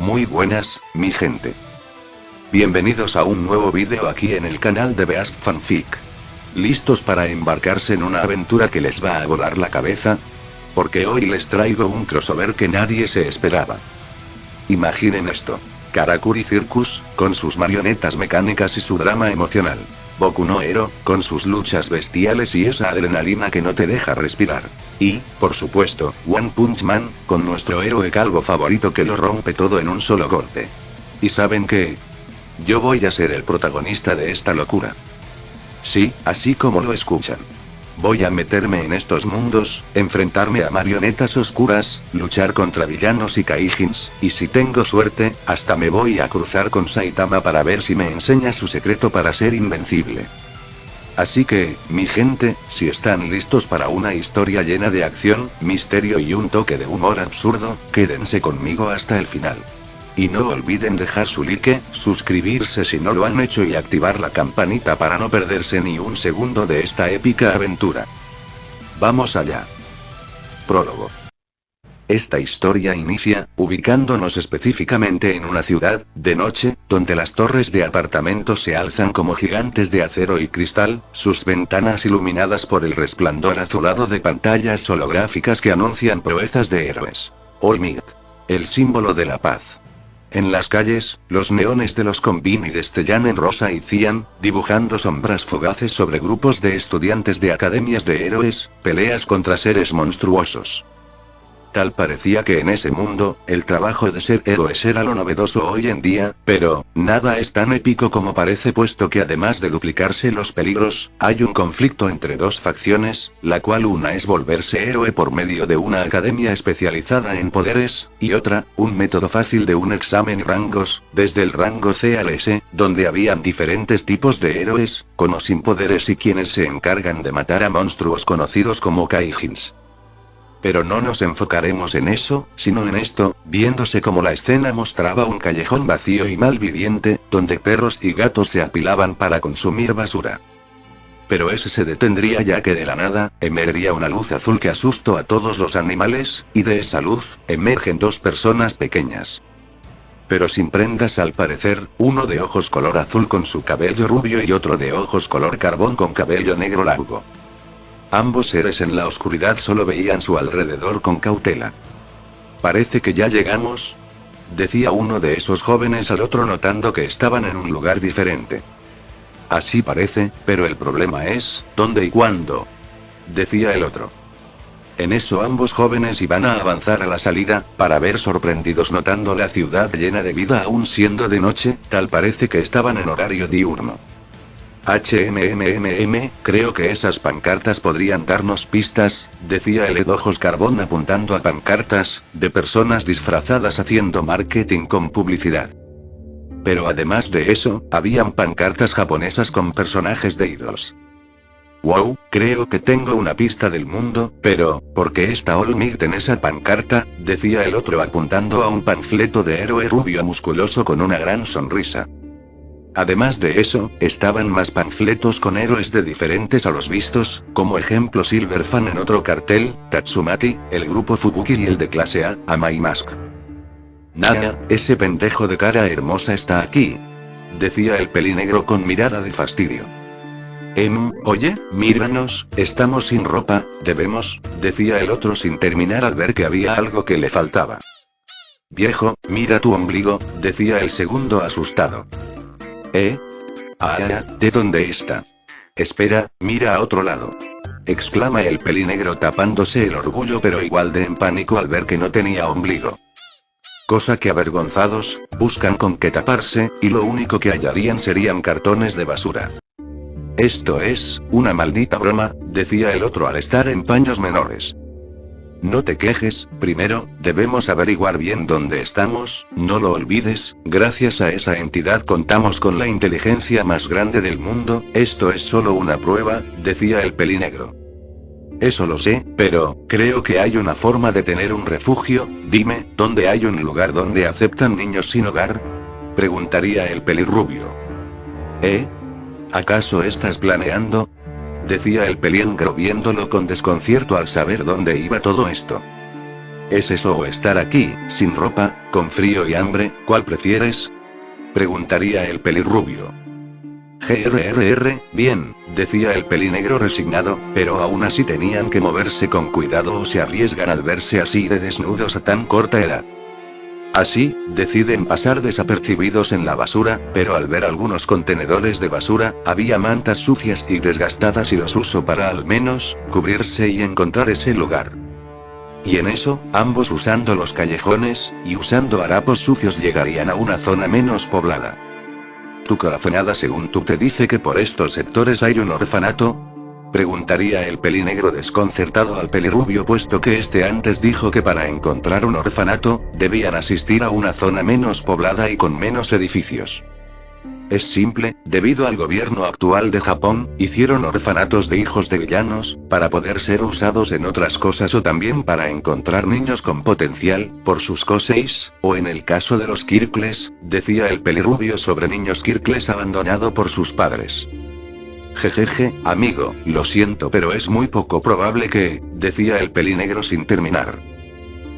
Muy buenas, mi gente. Bienvenidos a un nuevo vídeo aquí en el canal de Beast Fanfic. ¿Listos para embarcarse en una aventura que les va a volar la cabeza? Porque hoy les traigo un crossover que nadie se esperaba. Imaginen esto. Karakuri Circus, con sus marionetas mecánicas y su drama emocional. Boku no Hero, con sus luchas bestiales y esa adrenalina que no te deja respirar. Y, por supuesto, One Punch Man, con nuestro héroe calvo favorito que lo rompe todo en un solo golpe. ¿Y saben qué? Yo voy a ser el protagonista de esta locura. Sí, así como lo escuchan. Voy a meterme en estos mundos, enfrentarme a marionetas oscuras, luchar contra villanos y kaijins, y si tengo suerte, hasta me voy a cruzar con Saitama para ver si me enseña su secreto para ser invencible. Así que, mi gente, si están listos para una historia llena de acción, misterio y un toque de humor absurdo, quédense conmigo hasta el final. Y no olviden dejar su like, suscribirse si no lo han hecho y activar la campanita para no perderse ni un segundo de esta épica aventura. Vamos allá. Prólogo. Esta historia inicia, ubicándonos específicamente en una ciudad, de noche, donde las torres de apartamentos se alzan como gigantes de acero y cristal, sus ventanas iluminadas por el resplandor azulado de pantallas holográficas que anuncian proezas de héroes. All Might. El símbolo de la paz. En las calles, los neones de los Konbini destellan en rosa y cian, dibujando sombras fugaces sobre grupos de estudiantes de academias de héroes, peleas contra seres monstruosos. Tal parecía que en ese mundo, el trabajo de ser héroes era lo novedoso hoy en día, pero, nada es tan épico como parece puesto que además de duplicarse los peligros, hay un conflicto entre dos facciones, la cual una es volverse héroe por medio de una academia especializada en poderes, y otra, un método fácil de un examen y rangos, desde el rango C al S, donde habían diferentes tipos de héroes, con o sin poderes y quienes se encargan de matar a monstruos conocidos como kaijins. Pero no nos enfocaremos en eso, sino en esto, viéndose como la escena mostraba un callejón vacío y malviviente, donde perros y gatos se apilaban para consumir basura. Pero ese se detendría ya que de la nada, emergería una luz azul que asustó a todos los animales, y de esa luz, emergen dos personas pequeñas. Pero sin prendas al parecer, uno de ojos color azul con su cabello rubio y otro de ojos color carbón con cabello negro largo. Ambos seres en la oscuridad solo veían su alrededor con cautela. Parece que ya llegamos, decía uno de esos jóvenes al otro notando que estaban en un lugar diferente. Así parece, pero el problema es, ¿dónde y cuándo? Decía el otro. En eso ambos jóvenes iban a avanzar a la salida, para ver sorprendidos notando la ciudad llena de vida aún siendo de noche, tal parece que estaban en horario diurno. Creo que esas pancartas podrían darnos pistas, decía el de ojos carbón apuntando a pancartas, de personas disfrazadas haciendo marketing con publicidad. Pero además de eso, habían pancartas japonesas con personajes de idols. Wow, creo que tengo una pista del mundo, pero, ¿por qué está All Might en esa pancarta? Decía el otro apuntando a un panfleto de héroe rubio musculoso con una gran sonrisa. Además de eso, estaban más panfletos con héroes de diferentes a los vistos, como ejemplo Silverfan en otro cartel, Tatsumati, el grupo Fubuki y el de clase A, Amai Mask. Nada, ese pendejo de cara hermosa está aquí. Decía el pelinegro con mirada de fastidio. Oye, míranos, estamos sin ropa, debemos, decía el otro sin terminar al ver que había algo que le faltaba. Viejo, mira tu ombligo, decía el segundo asustado. ¿De dónde está? Espera, mira a otro lado. Exclama el pelinegro tapándose el orgullo pero igual de en pánico al ver que no tenía ombligo. Cosa que avergonzados, buscan con qué taparse, y lo único que hallarían serían cartones de basura. Esto es, una maldita broma, decía el otro al estar en paños menores. No te quejes, primero, debemos averiguar bien dónde estamos, no lo olvides, gracias a esa entidad contamos con la inteligencia más grande del mundo, esto es solo una prueba, decía el pelinegro. Eso lo sé, pero, creo que hay una forma de tener un refugio, dime, ¿dónde hay un lugar donde aceptan niños sin hogar? Preguntaría el pelirrubio. ¿Acaso estás planeando? Decía el pelinegro viéndolo con desconcierto al saber dónde iba todo esto. ¿Es eso o estar aquí, sin ropa, con frío y hambre, cuál prefieres? Preguntaría el pelirrubio. Bien, decía el pelinegro resignado, pero aún así tenían que moverse con cuidado o se arriesgan al verse así de desnudos a tan corta edad. Así, deciden pasar desapercibidos en la basura, pero al ver algunos contenedores de basura, había mantas sucias y desgastadas y los usó para al menos, cubrirse y encontrar ese lugar. Y en eso, ambos usando los callejones, y usando harapos sucios llegarían a una zona menos poblada. ¿Tu corazonada según tú te dice que por estos sectores hay un orfanato? Preguntaría el pelinegro desconcertado al pelirrubio puesto que este antes dijo que para encontrar un orfanato, debían asistir a una zona menos poblada y con menos edificios. Es simple, debido al gobierno actual de Japón, hicieron orfanatos de hijos de villanos, para poder ser usados en otras cosas o también para encontrar niños con potencial, por sus koseis, o en el caso de los kirkles, decía el pelirrubio sobre niños kirkles abandonados por sus padres. Jejeje, amigo, lo siento pero es muy poco probable que, decía el pelinegro sin terminar.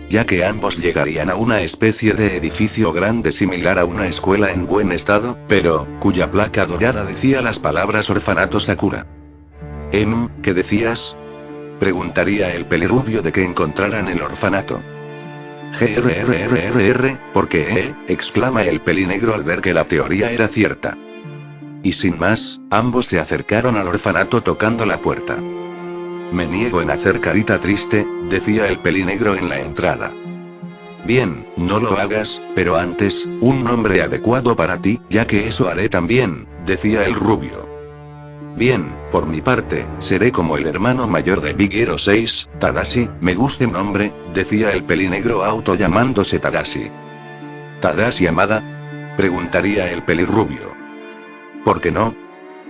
Ya que ambos llegarían a una especie de edificio grande similar a una escuela en buen estado, pero, cuya placa dorada decía las palabras Orfanato Sakura. ¿Qué decías? Preguntaría el pelirrubio de que encontraran el orfanato. ¿Por qué, exclama el pelinegro al ver que la teoría era cierta. Y sin más, ambos se acercaron al orfanato tocando la puerta. Me niego en hacer carita triste, decía el pelinegro en la entrada. Bien, no lo hagas, pero antes, un nombre adecuado para ti, ya que eso haré también, decía el rubio. Bien, por mi parte, seré como el hermano mayor de Big Hero 6, Tadashi, me gusta el nombre, decía el pelinegro auto llamándose Tadashi. ¿Tadashi Amada? Preguntaría el pelirrubio. ¿Por qué no?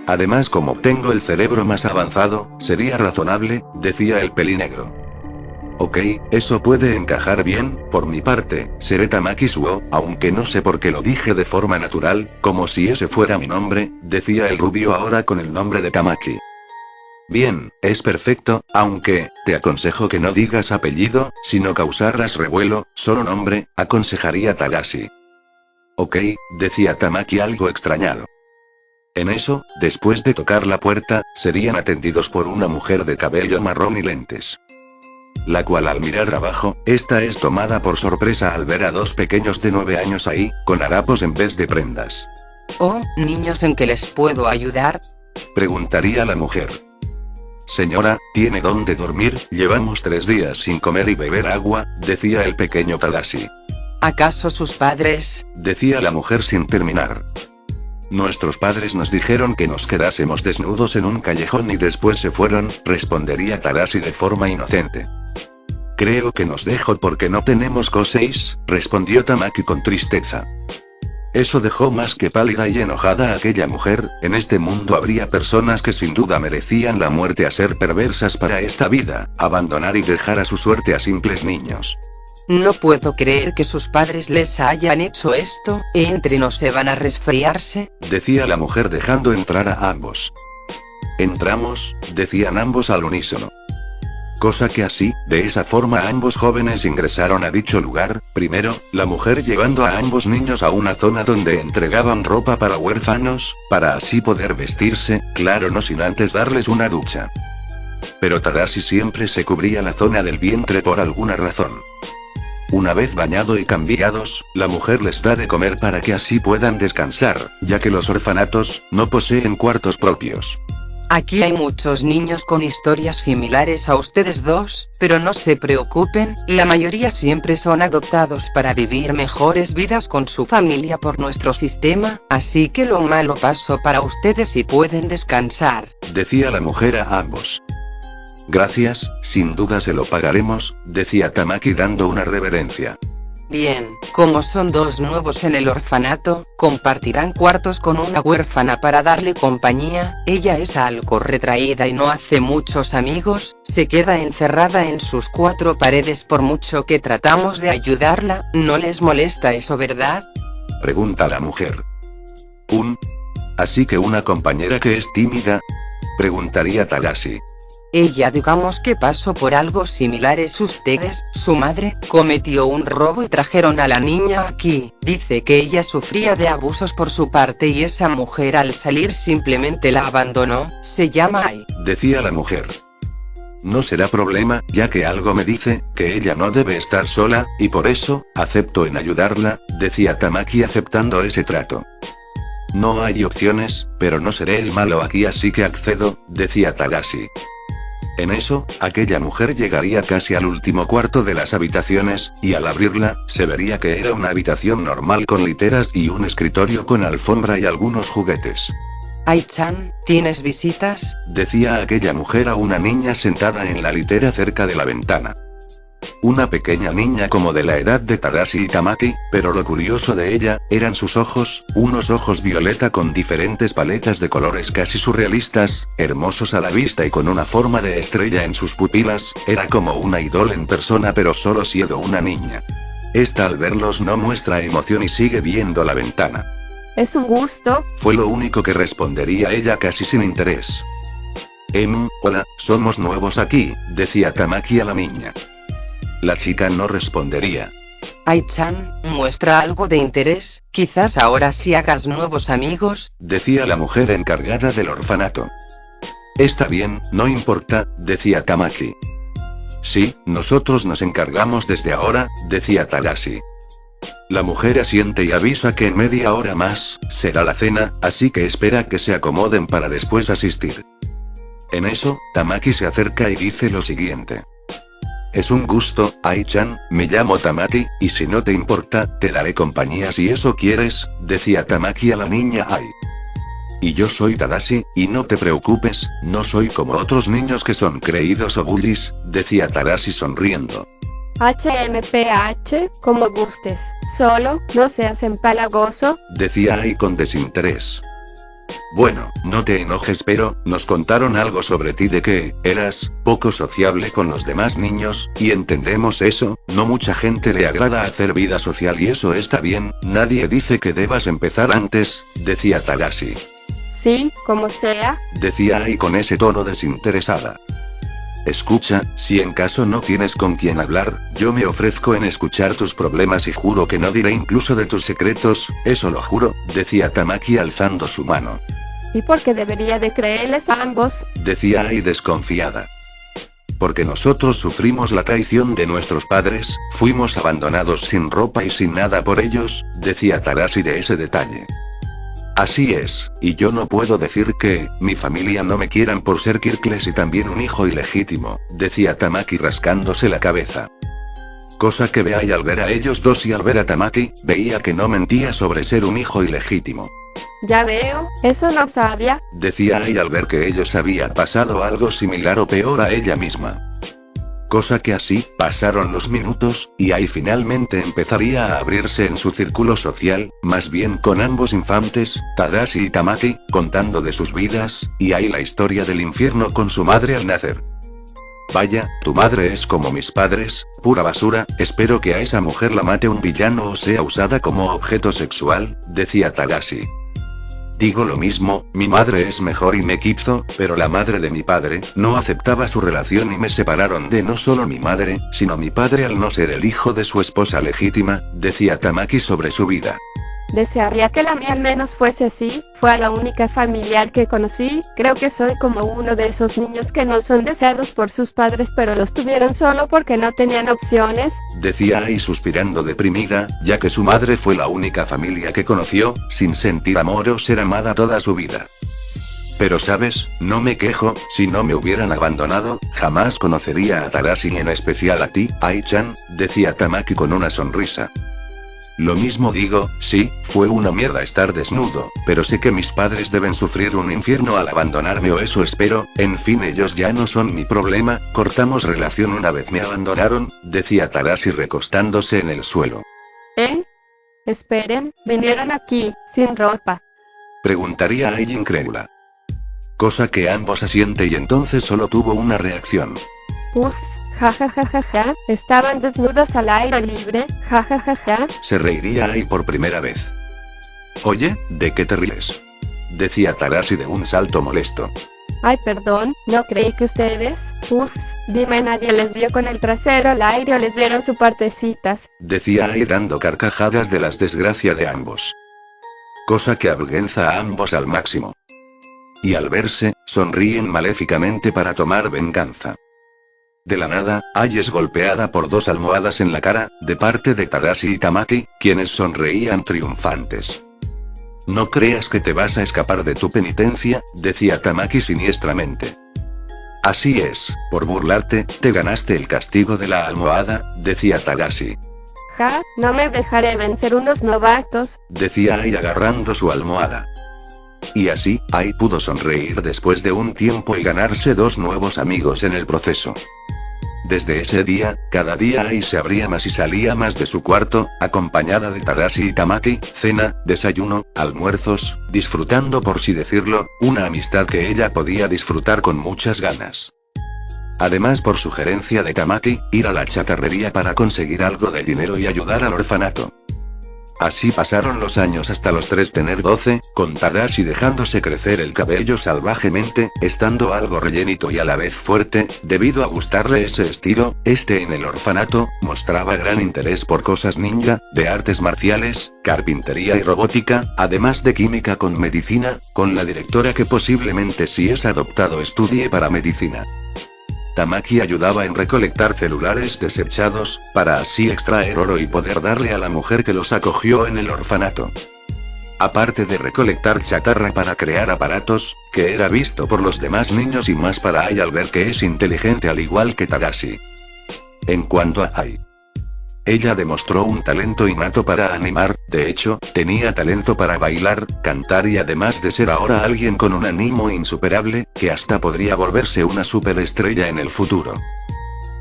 Además, como tengo el cerebro más avanzado, sería razonable, decía el pelinegro. Ok, eso puede encajar bien, por mi parte, seré Tamaki Suo, aunque no sé por qué lo dije de forma natural, como si ese fuera mi nombre, decía el rubio ahora con el nombre de Tamaki. Bien, es perfecto, aunque, te aconsejo que no digas apellido, sino causarás revuelo, solo nombre, aconsejaría Tadashi. Ok, decía Tamaki algo extrañado. En eso, después de tocar la puerta, serían atendidos por una mujer de cabello marrón y lentes. La cual al mirar abajo, esta es tomada por sorpresa al ver a dos pequeños de 9 años ahí, con harapos en vez de prendas. Oh, niños, ¿en qué les puedo ayudar? Preguntaría la mujer. Señora, ¿tiene dónde dormir? Llevamos 3 días sin comer y beber agua, decía el pequeño Tadashi. ¿Acaso sus padres? Decía la mujer sin terminar. Nuestros padres nos dijeron que nos quedásemos desnudos en un callejón y después se fueron, respondería Tadashi de forma inocente. Creo que nos dejó porque no tenemos koseis, respondió Tamaki con tristeza. Eso dejó más que pálida y enojada a aquella mujer. En este mundo habría personas que sin duda merecían la muerte a ser perversas para esta vida, abandonar y dejar a su suerte a simples niños. No puedo creer que sus padres les hayan hecho esto, entre nos se van a resfriarse, decía la mujer dejando entrar a ambos. Entramos, decían ambos al unísono. Cosa que así, de esa forma ambos jóvenes ingresaron a dicho lugar, primero, la mujer llevando a ambos niños a una zona donde entregaban ropa para huérfanos, para así poder vestirse, claro no sin antes darles una ducha. Pero Tadashi siempre se cubría la zona del vientre por alguna razón. Una vez bañado y cambiados, la mujer les da de comer para que así puedan descansar, ya que los orfanatos no poseen cuartos propios. Aquí hay muchos niños con historias similares a ustedes dos, pero no se preocupen, la mayoría siempre son adoptados para vivir mejores vidas con su familia por nuestro sistema, así que lo malo pasó para ustedes y pueden descansar, decía la mujer a ambos. Gracias, sin duda se lo pagaremos, decía Tamaki dando una reverencia. Bien, como son dos nuevos en el orfanato, compartirán cuartos con una huérfana para darle compañía. Ella es algo retraída y no hace muchos amigos, se queda encerrada en sus 4 paredes por mucho que tratamos de ayudarla. ¿No les molesta eso, verdad? Pregunta la mujer. Así que una compañera que es tímida, preguntaría Tadashi. Ella digamos que pasó por algo similares ustedes, su madre, cometió un robo y trajeron a la niña aquí, dice que ella sufría de abusos por su parte y esa mujer al salir simplemente la abandonó, se llama Ai. Decía la mujer. No será problema, ya que algo me dice, que ella no debe estar sola, y por eso, acepto en ayudarla, decía Tamaki aceptando ese trato. No hay opciones, pero no seré el malo aquí así que accedo, decía Tadashi. En eso, aquella mujer llegaría casi al último cuarto de las habitaciones, y al abrirla, se vería que era una habitación normal con literas y un escritorio con alfombra y algunos juguetes. Ai-chan, ¿tienes visitas? Decía aquella mujer a una niña sentada en la litera cerca de la ventana. Una pequeña niña como de la edad de Tadashi y Tamaki, pero lo curioso de ella, eran sus ojos, unos ojos violeta con diferentes paletas de colores casi surrealistas, hermosos a la vista y con una forma de estrella en sus pupilas, era como una idol en persona pero solo siendo una niña. Esta al verlos no muestra emoción y sigue viendo la ventana. Es un gusto. Fue lo único que respondería ella casi sin interés. Hola, somos nuevos aquí, decía Tamaki a la niña. La chica no respondería. Ai-chan, muestra algo de interés, quizás ahora sí hagas nuevos amigos, decía la mujer encargada del orfanato. Está bien, no importa, decía Tamaki. Sí, nosotros nos encargamos desde ahora, decía Tadashi. La mujer asiente y avisa que en media hora más, será la cena, así que espera que se acomoden para después asistir. En eso, Tamaki se acerca y dice lo siguiente. Es un gusto, Ai-chan, me llamo Tamaki, y si no te importa, te daré compañía si eso quieres, decía Tamaki a la niña Ai. Y yo soy Tadashi, y no te preocupes, no soy como otros niños que son creídos o bullies, decía Tadashi sonriendo. HMPH, como gustes, solo, no seas empalagoso, decía Ai con desinterés. Bueno, no te enojes pero, nos contaron algo sobre ti de que, eras, poco sociable con los demás niños, y entendemos eso, no mucha gente le agrada hacer vida social y eso está bien, nadie dice que debas empezar antes, decía Tadashi. Sí, como sea, decía Ai con ese tono desinteresada. Escucha, si en caso no tienes con quién hablar, yo me ofrezco en escuchar tus problemas y juro que no diré incluso de tus secretos, eso lo juro, decía Tamaki alzando su mano. ¿Y por qué debería de creerles a ambos? Decía Ai desconfiada. Porque nosotros sufrimos la traición de nuestros padres, fuimos abandonados sin ropa y sin nada por ellos, decía Tadashi de ese detalle. Así es, y yo no puedo decir que, mi familia no me quieran por ser Kirkles y también un hijo ilegítimo, decía Tamaki rascándose la cabeza. Cosa que Ai al ver a ellos dos y al ver a Tamaki, veía que no mentía sobre ser un hijo ilegítimo. Ya veo, eso no sabía, decía Ai al ver que ellos había pasado algo similar o peor a ella misma. Cosa que así, pasaron los minutos, y Ai finalmente empezaría a abrirse en su círculo social, más bien con ambos infantes, Tadashi y Tamaki, contando de sus vidas, y Ai la historia del infierno con su madre al nacer. Vaya, tu madre es como mis padres, pura basura, espero que a esa mujer la mate un villano o sea usada como objeto sexual, decía Tadashi. Digo lo mismo, mi madre es mejor y me quizo, pero la madre de mi padre, no aceptaba su relación y me separaron de no solo mi madre, sino mi padre al no ser el hijo de su esposa legítima, decía Tamaki sobre su vida. Desearía que la mía al menos fuese así, fue la única familiar que conocí, creo que soy como uno de esos niños que no son deseados por sus padres pero los tuvieron solo porque no tenían opciones, decía Ai suspirando deprimida, ya que su madre fue la única familia que conoció, sin sentir amor o ser amada toda su vida. Pero sabes, no me quejo, si no me hubieran abandonado, jamás conocería a Tadashi y en especial a ti, Ai-chan, decía Tamaki con una sonrisa. Lo mismo digo, sí, fue una mierda estar desnudo, pero sé que mis padres deben sufrir un infierno al abandonarme o eso espero, en fin ellos ya no son mi problema, cortamos relación una vez me abandonaron, decía Tadashi recostándose en el suelo. Esperen, vinieron aquí, sin ropa. Preguntaría a ella incrédula. Cosa que ambos asiente y entonces solo tuvo una reacción. Uf. Ja, estaban desnudos al aire libre, ja. Se reiría Ai por primera vez. Oye, ¿de qué te ríes? Decía Tadashi de un salto molesto. Ay, perdón, no creí que ustedes. Uf, dime, nadie les vio con el trasero al aire o les vieron sus partecitas. Decía Ai dando carcajadas de las desgracias de ambos. Cosa que avergüenza a ambos al máximo. Y al verse, sonríen maléficamente para tomar venganza. De la nada, Ai es golpeada por 2 almohadas en la cara, de parte de Tadashi y Tamaki, quienes sonreían triunfantes. No creas que te vas a escapar de tu penitencia, decía Tamaki siniestramente. Así es, por burlarte, te ganaste el castigo de la almohada, decía Tadashi. Ja, no me dejaré vencer unos novatos, decía Ai agarrando su almohada. Y así, Ai pudo sonreír después de un tiempo y ganarse 2 nuevos amigos en el proceso. Desde ese día, cada día Ai se abría más y salía más de su cuarto, acompañada de Tadashi y Tamaki, cena, desayuno, almuerzos, disfrutando por si decirlo, una amistad que ella podía disfrutar con muchas ganas. Además, por sugerencia de Tamaki, ir a la chatarrería para conseguir algo de dinero y ayudar al orfanato. Así pasaron los años hasta los 3 tener 12, con Tadashi dejándose crecer el cabello salvajemente, estando algo rellenito y a la vez fuerte, debido a gustarle ese estilo. En el orfanato, mostraba gran interés por cosas ninja, de artes marciales, carpintería y robótica, además de química con medicina, con la directora que posiblemente si es adoptado estudie para medicina. Tamaki ayudaba en recolectar celulares desechados, para así extraer oro y poder darle a la mujer que los acogió en el orfanato. Aparte de recolectar chatarra para crear aparatos, que era visto por los demás niños y más para Ai al ver que es inteligente al igual que Tadashi. En cuanto a Ai, ella demostró un talento innato para animar, de hecho, tenía talento para bailar, cantar y además de ser ahora alguien con un ánimo insuperable, que hasta podría volverse una superestrella en el futuro.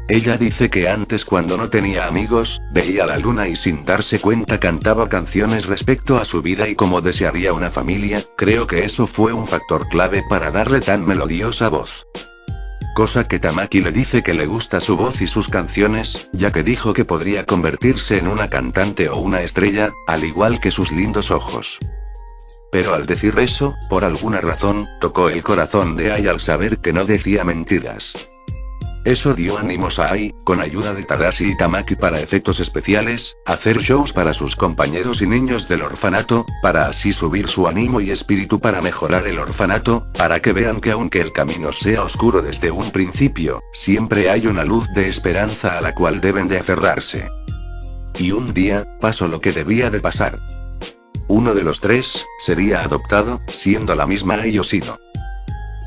Ella dice que antes cuando no tenía amigos, veía la luna y sin darse cuenta cantaba canciones respecto a su vida y cómo desearía una familia. Creo que eso fue un factor clave para darle tan melodiosa voz. Cosa que Tamaki le dice que le gusta su voz y sus canciones, ya que dijo que podría convertirse en una cantante o una estrella, al igual que sus lindos ojos. Pero al decir eso, por alguna razón, tocó el corazón de Ai al saber que no decía mentiras. Eso dio ánimos a Ai, con ayuda de Tadashi y Tamaki para efectos especiales, hacer shows para sus compañeros y niños del orfanato, para así subir su ánimo y espíritu para mejorar el orfanato, para que vean que aunque el camino sea oscuro desde un principio, siempre hay una luz de esperanza a la cual deben de aferrarse. Y un día, pasó lo que debía de pasar. Uno de los 3, sería adoptado, siendo la misma Ai Yoshino.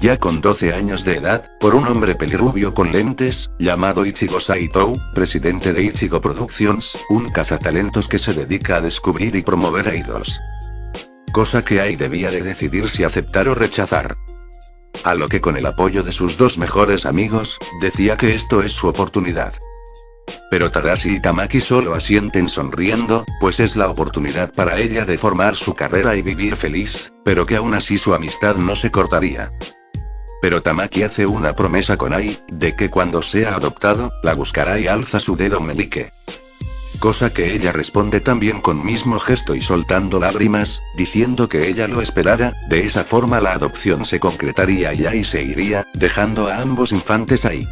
Ya con 12 años de edad, por un hombre pelirrubio con lentes, llamado Ichigo Saito, presidente de Ichigo Productions, un cazatalentos que se dedica a descubrir y promover a idols. Cosa que Ai debía de decidir si aceptar o rechazar. A lo que con el apoyo de sus 2 mejores amigos, decía que esto es su oportunidad. Pero Tadashi y Tamaki solo asienten sonriendo, pues es la oportunidad para ella de formar su carrera y vivir feliz, pero que aún así su amistad no se cortaría. Pero Tamaki hace una promesa con Ai, de que cuando sea adoptado, la buscará y alza su dedo meñique. Cosa que ella responde también con mismo gesto y soltando lágrimas, diciendo que ella lo esperara, de esa forma la adopción se concretaría y Ai se iría, dejando a ambos infantes ahí.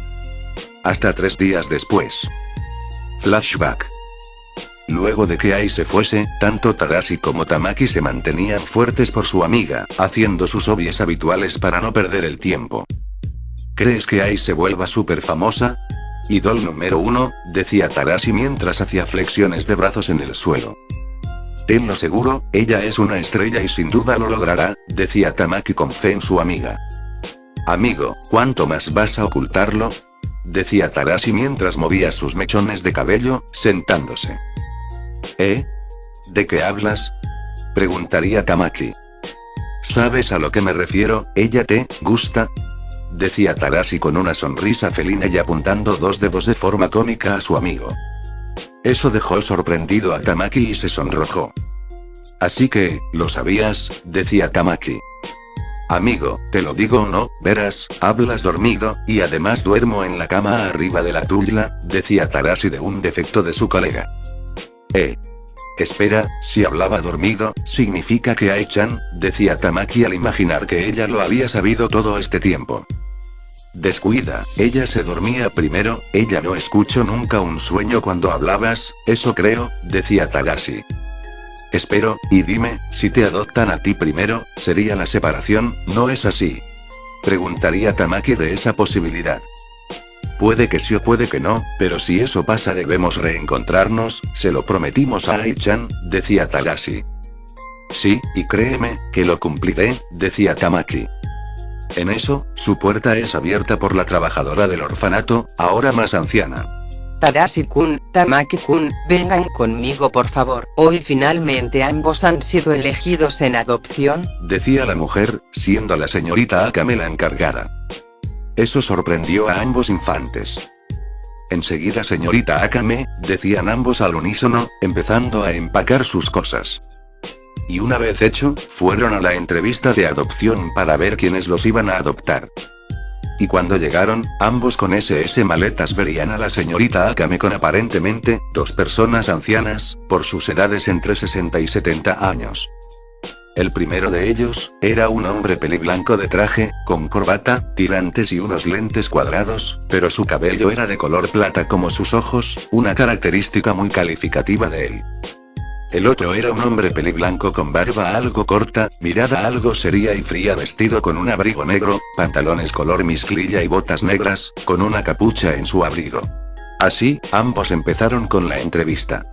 Hasta 3 días después. Flashback. Luego de que Ai se fuese, tanto Tadashi como Tamaki se mantenían fuertes por su amiga, haciendo sus hobbies habituales para no perder el tiempo. ¿Crees que Ai se vuelva súper famosa? Idol número 1, decía Tadashi mientras hacía flexiones de brazos en el suelo. Tenlo seguro, ella es una estrella y sin duda lo logrará, decía Tamaki con fe en su amiga. Amigo, ¿cuánto más vas a ocultarlo? Decía Tadashi mientras movía sus mechones de cabello, sentándose. ¿De qué hablas? Preguntaría Tamaki. ¿Sabes a lo que me refiero? ¿Ella te gusta? Decía Tadashi con una sonrisa felina y apuntando 2 dedos de forma cómica a su amigo. Eso dejó sorprendido a Tamaki y se sonrojó. Así que, ¿lo sabías? Decía Tamaki. Amigo, te lo digo o no, verás, hablas dormido, y además duermo en la cama arriba de la tuya, decía Tadashi de un defecto de su colega. Espera, si hablaba dormido, significa que Ai-chan, decía Tamaki al imaginar que ella lo había sabido todo este tiempo. Descuida, ella se dormía primero, ella no escuchó nunca un sueño cuando hablabas, eso creo, decía Tadashi. Espero, y dime, si te adoptan a ti primero, sería la separación, ¿no es así? Preguntaría Tamaki de esa posibilidad. Puede que sí o puede que no, pero si eso pasa debemos reencontrarnos, se lo prometimos a Ai-chan, decía Tadashi. Sí, y créeme, que lo cumpliré, decía Tamaki. En eso, su puerta es abierta por la trabajadora del orfanato, ahora más anciana. Tadashi-kun, Tamaki-kun, vengan conmigo por favor. Hoy finalmente ambos han sido elegidos en adopción, decía la mujer, siendo la señorita Akame la encargada. Eso sorprendió a ambos infantes. Enseguida señorita Akame, decían ambos al unísono, empezando a empacar sus cosas. Y una vez hecho, fueron a la entrevista de adopción para ver quiénes los iban a adoptar. Y cuando llegaron, ambos con SS maletas verían a la señorita Akame con aparentemente, dos personas ancianas, por sus edades entre 60 y 70 años. El primero de ellos, era un hombre peliblanco de traje, con corbata, tirantes y unos lentes cuadrados, pero su cabello era de color plata como sus ojos, una característica muy calificativa de él. El otro era un hombre peliblanco con barba algo corta, mirada algo seria y fría, vestido con un abrigo negro, pantalones color mezclilla y botas negras, con una capucha en su abrigo. Así, ambos empezaron con la entrevista.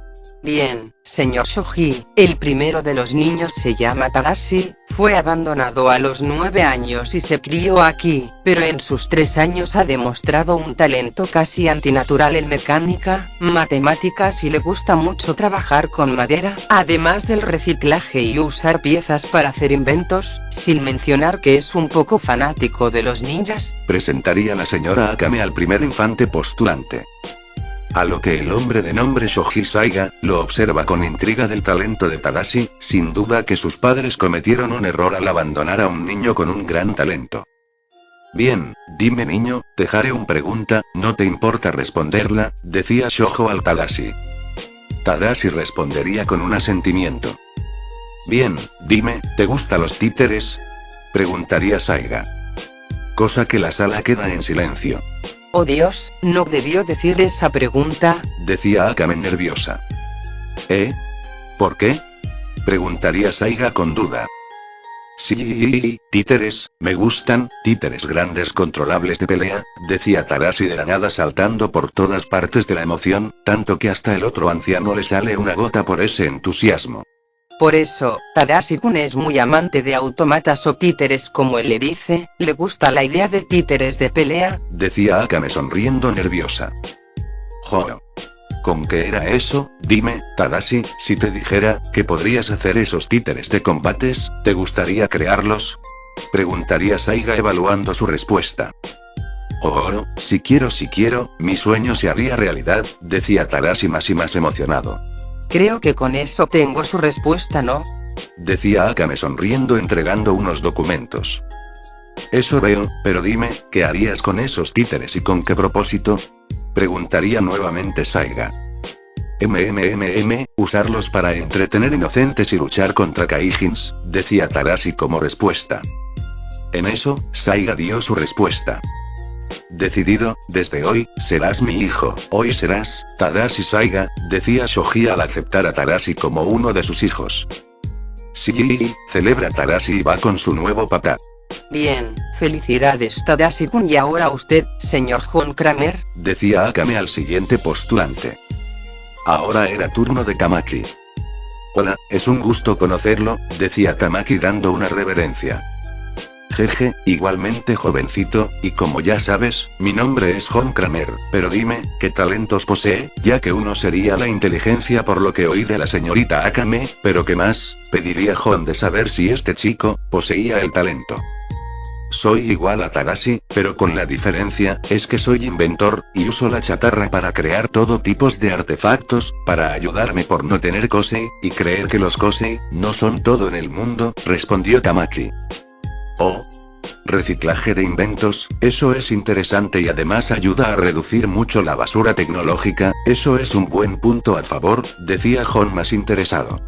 Bien, señor Shoji, el primero de los niños se llama Tadashi, fue abandonado a los 9 años y se crió aquí, pero en sus 3 años ha demostrado un talento casi antinatural en mecánica, matemáticas y le gusta mucho trabajar con madera, además del reciclaje y usar piezas para hacer inventos, sin mencionar que es un poco fanático de los ninjas. Presentaría la señora Akame al primer infante postulante. A lo que el hombre de nombre Shoji Saiga, lo observa con intriga del talento de Tadashi, sin duda que sus padres cometieron un error al abandonar a un niño con un gran talento. Bien, dime niño, te haré una pregunta, ¿no te importa responderla?, decía Shoujo al Tadashi. Tadashi respondería con un asentimiento. Bien, dime, ¿te gustan los títeres?, preguntaría Saiga. Cosa que la sala queda en silencio. Oh Dios, no debió decir esa pregunta, decía Akame nerviosa. ¿Por qué?, preguntaría Saiga con duda. Sí, títeres, me gustan, títeres grandes controlables de pelea, decía Tadashi de la nada saltando por todas partes de la emoción, tanto que hasta el otro anciano le sale una gota por ese entusiasmo. Por eso, Tadashi-kun es muy amante de automatas o títeres como él le dice, le gusta la idea de títeres de pelea, decía Akame sonriendo nerviosa. Jo. ¿Con qué era eso? Dime, Tadashi, si te dijera que podrías hacer esos títeres de combates, ¿te gustaría crearlos?, preguntaría Saiga evaluando su respuesta. Oh, si quiero, mi sueño se haría realidad, decía Tadashi más y más emocionado. Creo que con eso tengo su respuesta, ¿no?, decía Akame sonriendo entregando unos documentos. Eso veo, pero dime, ¿qué harías con esos títeres y con qué propósito?, preguntaría nuevamente Saiga. Usarlos para entretener inocentes y luchar contra Kaijins, decía Tadashi como respuesta. En eso, Saiga dio su respuesta. Decidido, desde hoy, serás mi hijo, hoy serás, Tadashi Saiga, decía Shoji al aceptar a Tadashi como uno de sus hijos. Sí, celebra Tadashi y va con su nuevo papá. Bien, felicidades Tadashi-kun y ahora usted, señor Von Kramer, decía Akame al siguiente postulante. Ahora era turno de Tamaki. Hola, es un gusto conocerlo, decía Tamaki dando una reverencia. Jeje, igualmente jovencito, y como ya sabes, mi nombre es Von Kramer, pero dime, ¿qué talentos posee?, ya que uno sería la inteligencia por lo que oí de la señorita Akame, pero ¿qué más?, pediría Jon de saber si este chico, poseía el talento. Soy igual a Tadashi, pero con la diferencia, es que soy inventor, y uso la chatarra para crear todo tipos de artefactos, para ayudarme por no tener Kosei, y creer que los Kosei, no son todo en el mundo, respondió Tamaki. Oh. Reciclaje de inventos, eso es interesante y además ayuda a reducir mucho la basura tecnológica, eso es un buen punto a favor, decía John más interesado.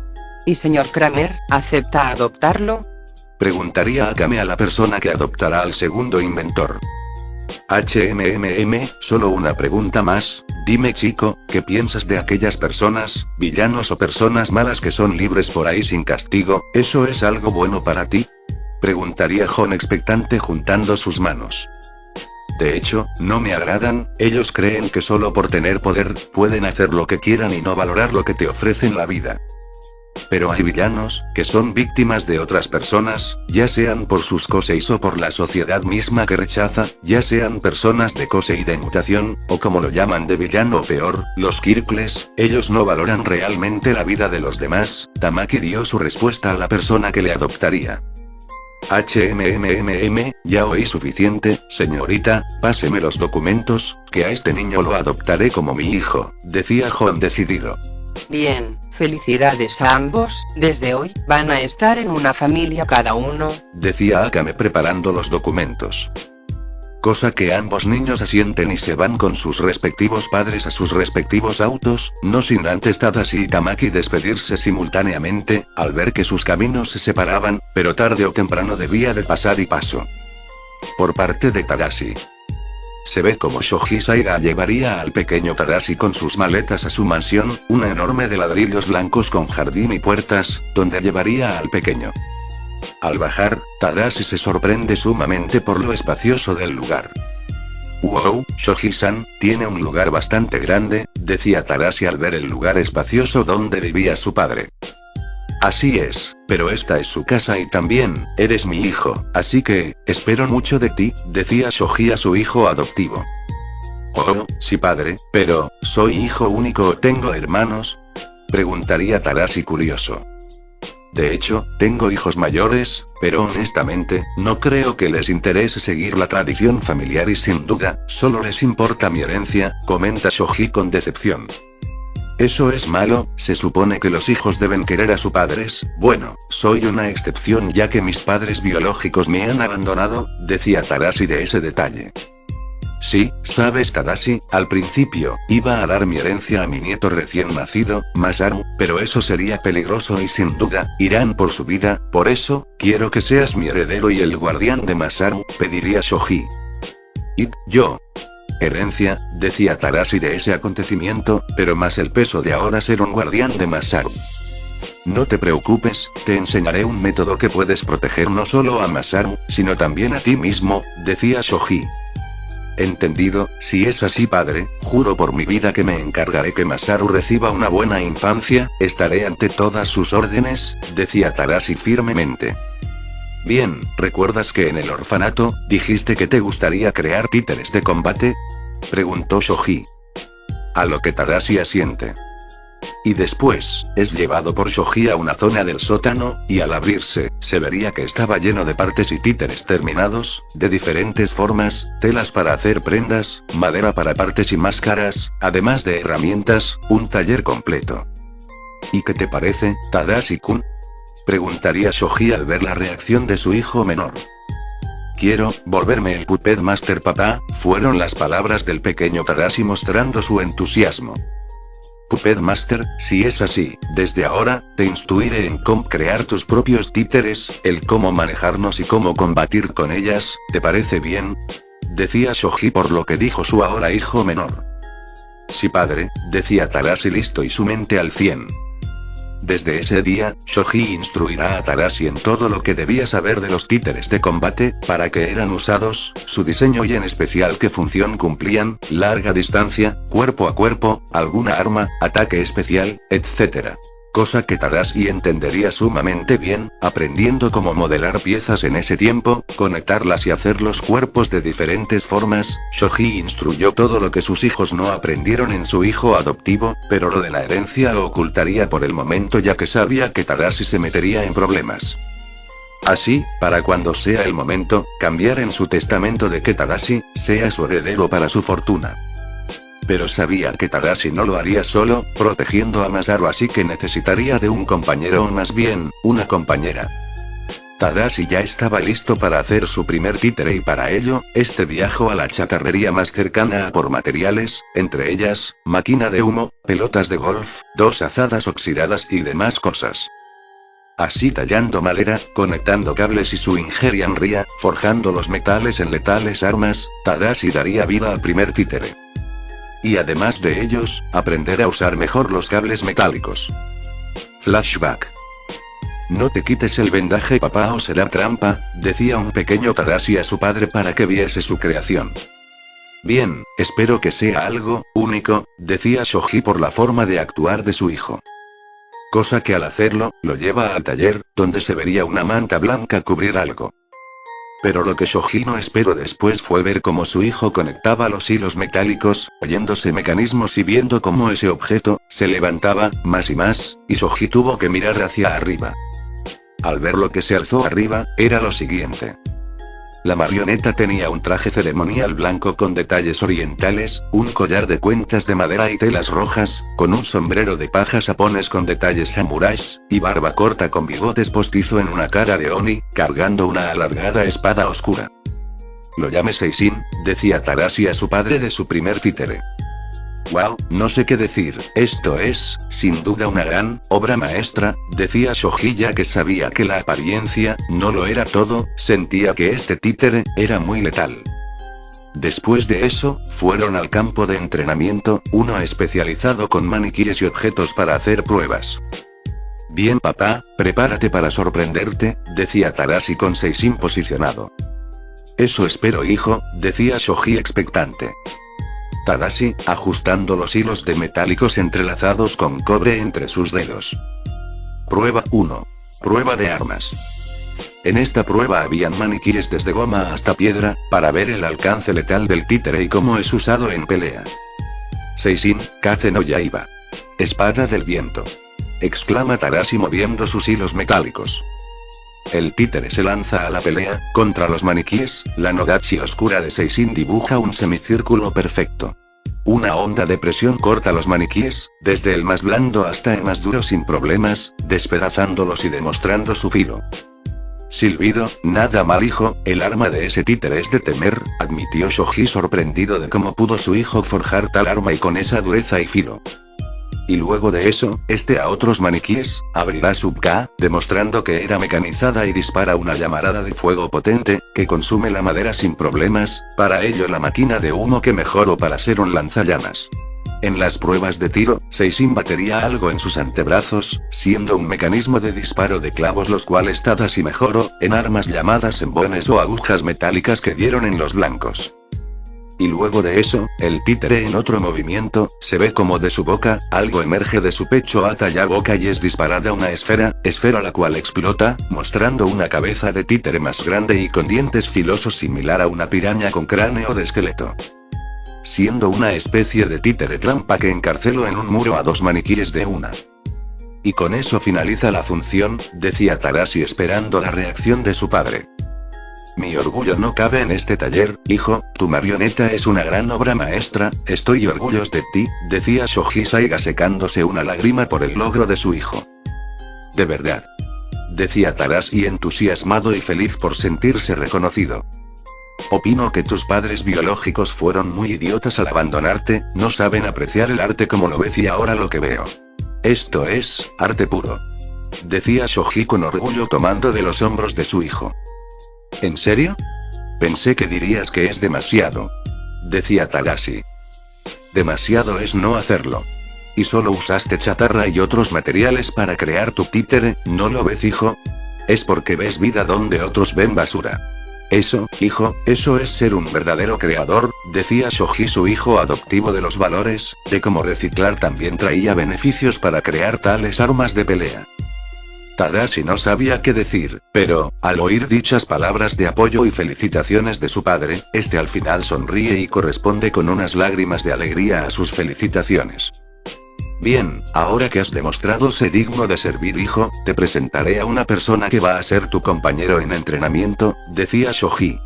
¿Y señor Kramer, acepta adoptarlo? Preguntaría Akame a la persona que adoptará al segundo inventor. Solo una pregunta más, dime chico, ¿qué piensas de aquellas personas, villanos o personas malas que son libres por ahí sin castigo? ¿Eso es algo bueno para ti? Preguntaría John expectante juntando sus manos. De hecho, no me agradan, ellos creen que solo por tener poder, pueden hacer lo que quieran y no valorar lo que te ofrecen la vida. Pero hay villanos, que son víctimas de otras personas, ya sean por sus Kosei o por la sociedad misma que rechaza, ya sean personas de Kosei de mutación, o como lo llaman de villano o peor, los Kirkles, ellos no valoran realmente la vida de los demás. Tamaki dio su respuesta a la persona que le adoptaría. Ya oí suficiente, señorita, páseme los documentos, que a este niño lo adoptaré como mi hijo, decía John decidido. Bien, felicidades a ambos, desde hoy, van a estar en una familia cada uno, decía Akame preparando los documentos. Cosa que ambos niños asienten y se van con sus respectivos padres a sus respectivos autos, no sin antes Tadashi y Tamaki despedirse simultáneamente, al ver que sus caminos se separaban, pero tarde o temprano debía de pasar y pasó. Por parte de Tadashi. Se ve como Shoji Saiga llevaría al pequeño Tadashi con sus maletas a su mansión, una enorme de ladrillos blancos con jardín y puertas, donde llevaría al pequeño. Al bajar, Tadashi se sorprende sumamente por lo espacioso del lugar. Wow, Shoji-san, tiene un lugar bastante grande, decía Tadashi al ver el lugar espacioso donde vivía su padre. Así es, pero esta es su casa y también, eres mi hijo, así que, espero mucho de ti, decía Shoji a su hijo adoptivo. Oh, sí padre, pero, ¿soy hijo único o tengo hermanos? Preguntaría Tadashi curioso. De hecho, tengo hijos mayores, pero honestamente, no creo que les interese seguir la tradición familiar y sin duda, solo les importa mi herencia, comenta Shoji con decepción. Eso es malo, se supone que los hijos deben querer a sus padres, bueno, soy una excepción ya que mis padres biológicos me han abandonado, decía Tadashi de ese detalle. Sí, sabes Tadashi, al principio, iba a dar mi herencia a mi nieto recién nacido, Masaru, pero eso sería peligroso y sin duda, irán por su vida, por eso, quiero que seas mi heredero y el guardián de Masaru, pediría Shoji. Y, yo. Herencia, decía Tadashi de ese acontecimiento, pero más el peso de ahora ser un guardián de Masaru. No te preocupes, te enseñaré un método que puedes proteger no solo a Masaru, sino también a ti mismo, decía Shoji. Entendido, si es así padre, juro por mi vida que me encargaré que Masaru reciba una buena infancia, estaré ante todas sus órdenes, decía Tadashi firmemente. Bien, ¿recuerdas que en el orfanato, dijiste que te gustaría crear títeres de combate? Preguntó Shoji. A lo que Tadashi asiente. Y después, es llevado por Shoji a una zona del sótano, y al abrirse, se vería que estaba lleno de partes y títeres terminados, de diferentes formas, telas para hacer prendas, madera para partes y máscaras, además de herramientas, un taller completo. ¿Y qué te parece, Tadashi-kun? Preguntaría Shoji al ver la reacción de su hijo menor. Quiero volverme el Puppet Master papá, fueron las palabras del pequeño Tadashi mostrando su entusiasmo. Puppet Master, si es así, desde ahora, te instruiré en cómo crear tus propios títeres, el cómo manejarnos y cómo combatir con ellas, ¿te parece bien? Decía Shoji por lo que dijo su ahora hijo menor. Sí padre, decía Tadashi listo y su mente al 100. Desde ese día, Shoji instruirá a Tadashi en todo lo que debía saber de los títeres de combate, para qué eran usados, su diseño y en especial qué función cumplían, larga distancia, cuerpo a cuerpo, alguna arma, ataque especial, etc. Cosa que Tadashi entendería sumamente bien, aprendiendo cómo modelar piezas en ese tiempo, conectarlas y hacer los cuerpos de diferentes formas. Shoji instruyó todo lo que sus hijos no aprendieron en su hijo adoptivo, pero lo de la herencia lo ocultaría por el momento ya que sabía que Tadashi se metería en problemas. Así, para cuando sea el momento, cambiar en su testamento de que Tadashi sea su heredero para su fortuna. Pero sabía que Tadashi no lo haría solo, protegiendo a Masaru, así que necesitaría de un compañero o más bien, una compañera. Tadashi ya estaba listo para hacer su primer títere y para ello, este viajó a la chatarrería más cercana a por materiales, entre ellas, máquina de humo, pelotas de golf, 2 azadas oxidadas y demás cosas. Así tallando madera, conectando cables y su ingeniería, forjando los metales en letales armas, Tadashi daría vida al primer títere. Y además de ellos, aprender a usar mejor los cables metálicos. Flashback. No te quites el vendaje, papá, o será trampa, decía un pequeño Tadashi a su padre para que viese su creación. Bien, espero que sea algo único, decía Shoji por la forma de actuar de su hijo. Cosa que al hacerlo, lo lleva al taller, donde se vería una manta blanca cubrir algo. Pero lo que Shoji no esperó después fue ver cómo su hijo conectaba los hilos metálicos, oyéndose mecanismos y viendo cómo ese objeto se levantaba más y más, y Shoji tuvo que mirar hacia arriba. Al ver lo que se alzó arriba, era lo siguiente. La marioneta tenía un traje ceremonial blanco con detalles orientales, un collar de cuentas de madera y telas rojas, con un sombrero de paja japonés con detalles samuráis, y barba corta con bigotes postizo en una cara de Oni, cargando una alargada espada oscura. Lo llame Seisin, decía Tadashi a su padre de su primer títere. Wow, no sé qué decir, esto es, sin duda una gran obra maestra, decía Shoji ya que sabía que la apariencia no lo era todo, sentía que este títere era muy letal. Después de eso, fueron al campo de entrenamiento, uno especializado con maniquíes y objetos para hacer pruebas. Bien papá, prepárate para sorprenderte, decía Tadashi con Seisin posicionado. Eso espero hijo, decía Shoji expectante. Tadashi, ajustando los hilos de metálicos entrelazados con cobre entre sus dedos. Prueba 1. Prueba de armas. En esta prueba habían maniquíes desde goma hasta piedra, para ver el alcance letal del títere y cómo es usado en pelea. Seisin, Kaze no Yaiba. Espada del viento. Exclama Tadashi moviendo sus hilos metálicos. El títere se lanza a la pelea, contra los maniquíes, la Nodachi oscura de Seisin dibuja un semicírculo perfecto. Una onda de presión corta los maniquíes, desde el más blando hasta el más duro sin problemas, despedazándolos y demostrando su filo. Silbido, nada mal hijo, el arma de ese títere es de temer, admitió Shoji sorprendido de cómo pudo su hijo forjar tal arma y con esa dureza y filo. Y luego de eso, a otros maniquíes, abrirá su K, demostrando que era mecanizada y dispara una llamarada de fuego potente, que consume la madera sin problemas, para ello la máquina de humo que mejoró para ser un lanzallamas. En las pruebas de tiro, Seisin batería algo en sus antebrazos, siendo un mecanismo de disparo de clavos los cuales Tadashi mejoró, en armas llamadas embones o agujas metálicas que dieron en los blancos. Y luego de eso, el títere en otro movimiento, se ve como de su boca, algo emerge de su pecho hasta ya boca y es disparada una esfera la cual explota, mostrando una cabeza de títere más grande y con dientes filosos similar a una piraña con cráneo de esqueleto. Siendo una especie de títere trampa que encarceló en un muro a 2 maniquíes de una. Y con eso finaliza la función, decía Tadashi esperando la reacción de su padre. Mi orgullo no cabe en este taller, hijo, tu marioneta es una gran obra maestra, estoy orgulloso de ti, decía Shoji Saiga secándose una lágrima por el logro de su hijo. De verdad. Decía Tadashi entusiasmado y feliz por sentirse reconocido. Opino que tus padres biológicos fueron muy idiotas al abandonarte, no saben apreciar el arte como lo ves y ahora lo que veo. Esto es, arte puro. Decía Shoji con orgullo tomando de los hombros de su hijo. ¿En serio? Pensé que dirías que es demasiado. Decía Tadashi. Demasiado es no hacerlo. Y solo usaste chatarra y otros materiales para crear tu títere, ¿no lo ves hijo? Es porque ves vida donde otros ven basura. Eso, hijo, eso es ser un verdadero creador, decía Shoji su hijo adoptivo de los valores, de cómo reciclar también traía beneficios para crear tales armas de pelea. Tadashi no sabía qué decir, pero, al oír dichas palabras de apoyo y felicitaciones de su padre, al final sonríe y corresponde con unas lágrimas de alegría a sus felicitaciones. Bien, ahora que has demostrado ser digno de servir hijo, te presentaré a una persona que va a ser tu compañero en entrenamiento, decía Shoji.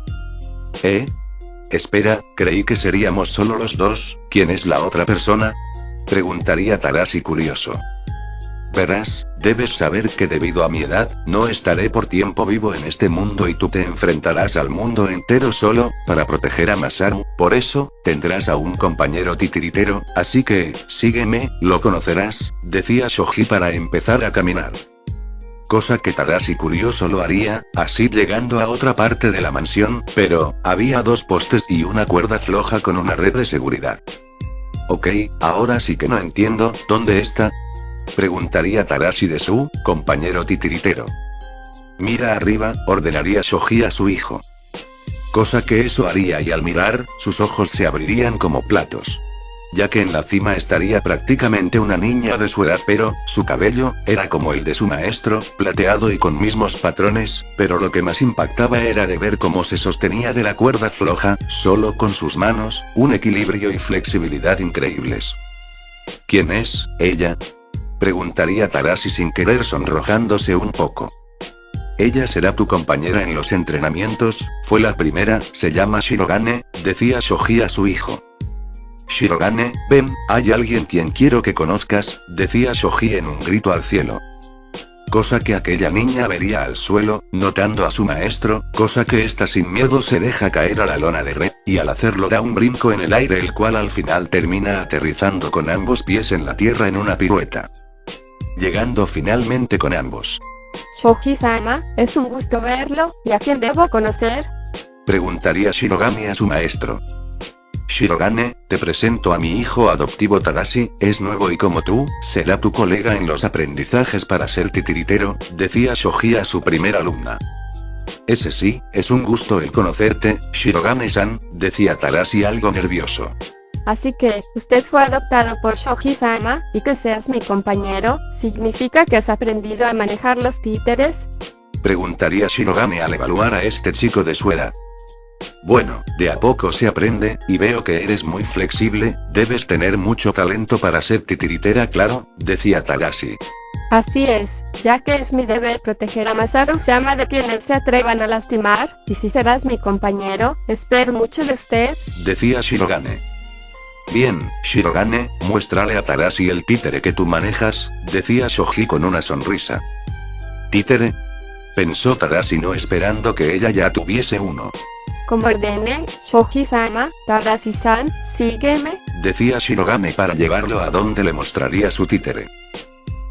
Espera, creí que seríamos solo los dos, ¿quién es la otra persona? Preguntaría Tadashi curioso. Verás, debes saber que debido a mi edad, no estaré por tiempo vivo en este mundo y tú te enfrentarás al mundo entero solo, para proteger a Masaru, por eso, tendrás a un compañero titiritero, así que, sígueme, lo conocerás, decía Shoji para empezar a caminar. Cosa que Tadashi curioso lo haría, así llegando a otra parte de la mansión, pero, había 2 postes y una cuerda floja con una red de seguridad. Ok, ahora sí que no entiendo, ¿dónde está? Preguntaría Tadashi de su compañero titiritero. Mira arriba, ordenaría Shoji a su hijo. Cosa que eso haría y al mirar, sus ojos se abrirían como platos. Ya que en la cima estaría prácticamente una niña de su edad, pero, su cabello, era como el de su maestro, plateado y con mismos patrones, pero lo que más impactaba era de ver cómo se sostenía de la cuerda floja, solo con sus manos, un equilibrio y flexibilidad increíbles. ¿Quién es, ella? Preguntaría Tadashi sin querer sonrojándose un poco. Ella será tu compañera en los entrenamientos, fue la primera, se llama Shirogane, decía Shoji a su hijo. Shirogane, ven, hay alguien quien quiero que conozcas, decía Shoji en un grito al cielo. Cosa que aquella niña vería al suelo, notando a su maestro, cosa que ésta sin miedo se deja caer a la lona de red, y al hacerlo da un brinco en el aire el cual al final termina aterrizando con ambos pies en la tierra en una pirueta. Llegando finalmente con ambos. Shoji-sama, es un gusto verlo, ¿y a quién debo conocer? Preguntaría Shirogane a su maestro. Shirogane, te presento a mi hijo adoptivo Tadashi, es nuevo y como tú, será tu colega en los aprendizajes para ser titiritero, decía Shoji a su primera alumna. Ese sí, es un gusto el conocerte, Shirogane-san, decía Tadashi algo nervioso. Así que, usted fue adoptado por Shoji-sama, y que seas mi compañero, ¿significa que has aprendido a manejar los títeres? Preguntaría Shirogane al evaluar a este chico de su edad. Bueno, de a poco se aprende, y veo que eres muy flexible, debes tener mucho talento para ser titiritera, claro, decía Tadashi. Así es, ya que es mi deber proteger a Masaru-sama de quienes se atrevan a lastimar, y si serás mi compañero, espero mucho de usted, decía Shirogane. Bien, Shirogane, muéstrale a Tadashi el títere que tú manejas, decía Shoji con una sonrisa. ¿Títere? Pensó Tadashi no esperando que ella ya tuviese uno. Como ordene, Shoji-sama, Tadashi-san, sígueme, decía Shirogane para llevarlo a donde le mostraría su títere.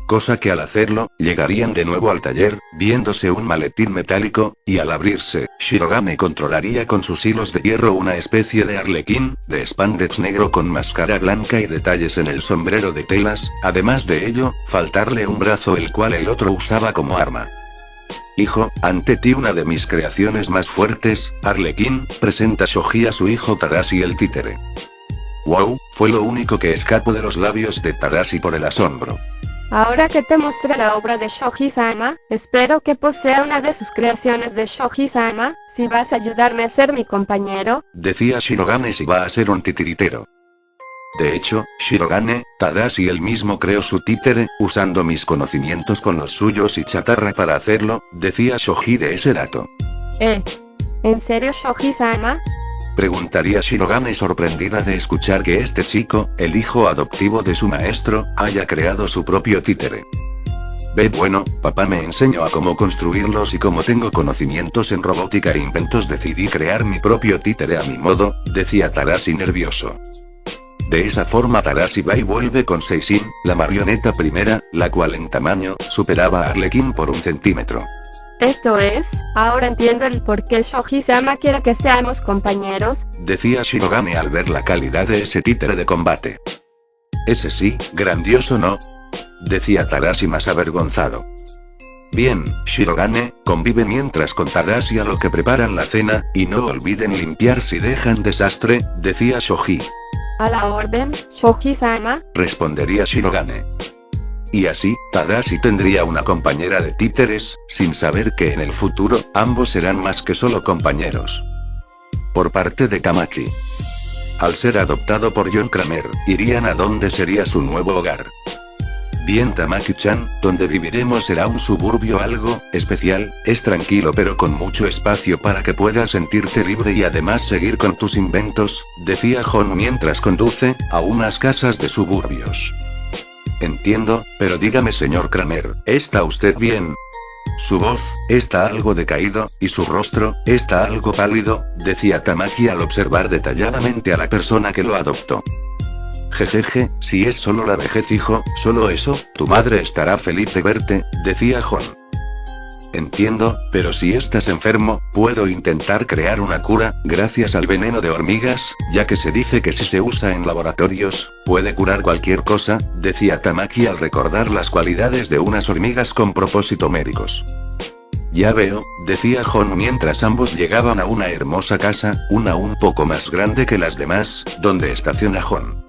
Cosa que al hacerlo, llegarían de nuevo al taller, viéndose un maletín metálico, y al abrirse, Shirogane controlaría con sus hilos de hierro una especie de arlequín, de spandex negro con máscara blanca y detalles en el sombrero de telas, además de ello, faltarle un brazo el cual el otro usaba como arma. Hijo, ante ti una de mis creaciones más fuertes, Arlequín, presenta Shoji a su hijo Tadashi el títere. Wow, fue lo único que escapó de los labios de Tadashi por el asombro. Ahora que te mostré la obra de Shoji-sama, espero que posea una de sus creaciones de Shoji-sama, si vas a ayudarme a ser mi compañero, decía Shirogane si va a ser un titiritero. De hecho, Shirogane, Tadashi él mismo creó su títere, usando mis conocimientos con los suyos y chatarra para hacerlo, decía Shoji de ese dato. ¿En serio Shoji-sama? Preguntaría Shirogane sorprendida de escuchar que este chico, el hijo adoptivo de su maestro, haya creado su propio títere. Ve bueno, papá me enseñó a cómo construirlos y como tengo conocimientos en robótica e inventos decidí crear mi propio títere a mi modo, decía Tadashi nervioso. De esa forma Tadashi va y vuelve con Seishin, la marioneta primera, la cual en tamaño, superaba a Arlequín por 1 centímetro. Esto es, ahora entiendo el por qué Shoji-sama quiere que seamos compañeros, decía Shirogane al ver la calidad de ese títere de combate. Ese sí, grandioso ¿no? Decía Tadashi más avergonzado. Bien, Shirogane, convive mientras con Tadashi a lo que preparan la cena, y no olviden limpiar si dejan desastre, decía Shoji. A la orden, Shoji-sama, respondería Shirogane. Y así, Tadashi tendría una compañera de títeres, sin saber que en el futuro, ambos serán más que solo compañeros. Por parte de Tamaki. Al ser adoptado por John Kramer, irían a donde sería su nuevo hogar. Bien Tamaki-chan, donde viviremos será un suburbio algo especial, es tranquilo pero con mucho espacio para que puedas sentirte libre y además seguir con tus inventos, decía Jon mientras conduce, a unas casas de suburbios. Entiendo, pero dígame señor Kramer, ¿está usted bien? Su voz está algo decaído, y su rostro está algo pálido, decía Tamaki al observar detalladamente a la persona que lo adoptó. Jejeje, si es solo la vejez hijo, solo eso, tu madre estará feliz de verte, decía Jon. Entiendo, pero si estás enfermo, puedo intentar crear una cura, gracias al veneno de hormigas, ya que se dice que si se usa en laboratorios, puede curar cualquier cosa, decía Tamaki al recordar las cualidades de unas hormigas con propósito médicos. Ya veo, decía Jon mientras ambos llegaban a una hermosa casa, una un poco más grande que las demás, donde estaciona Jon.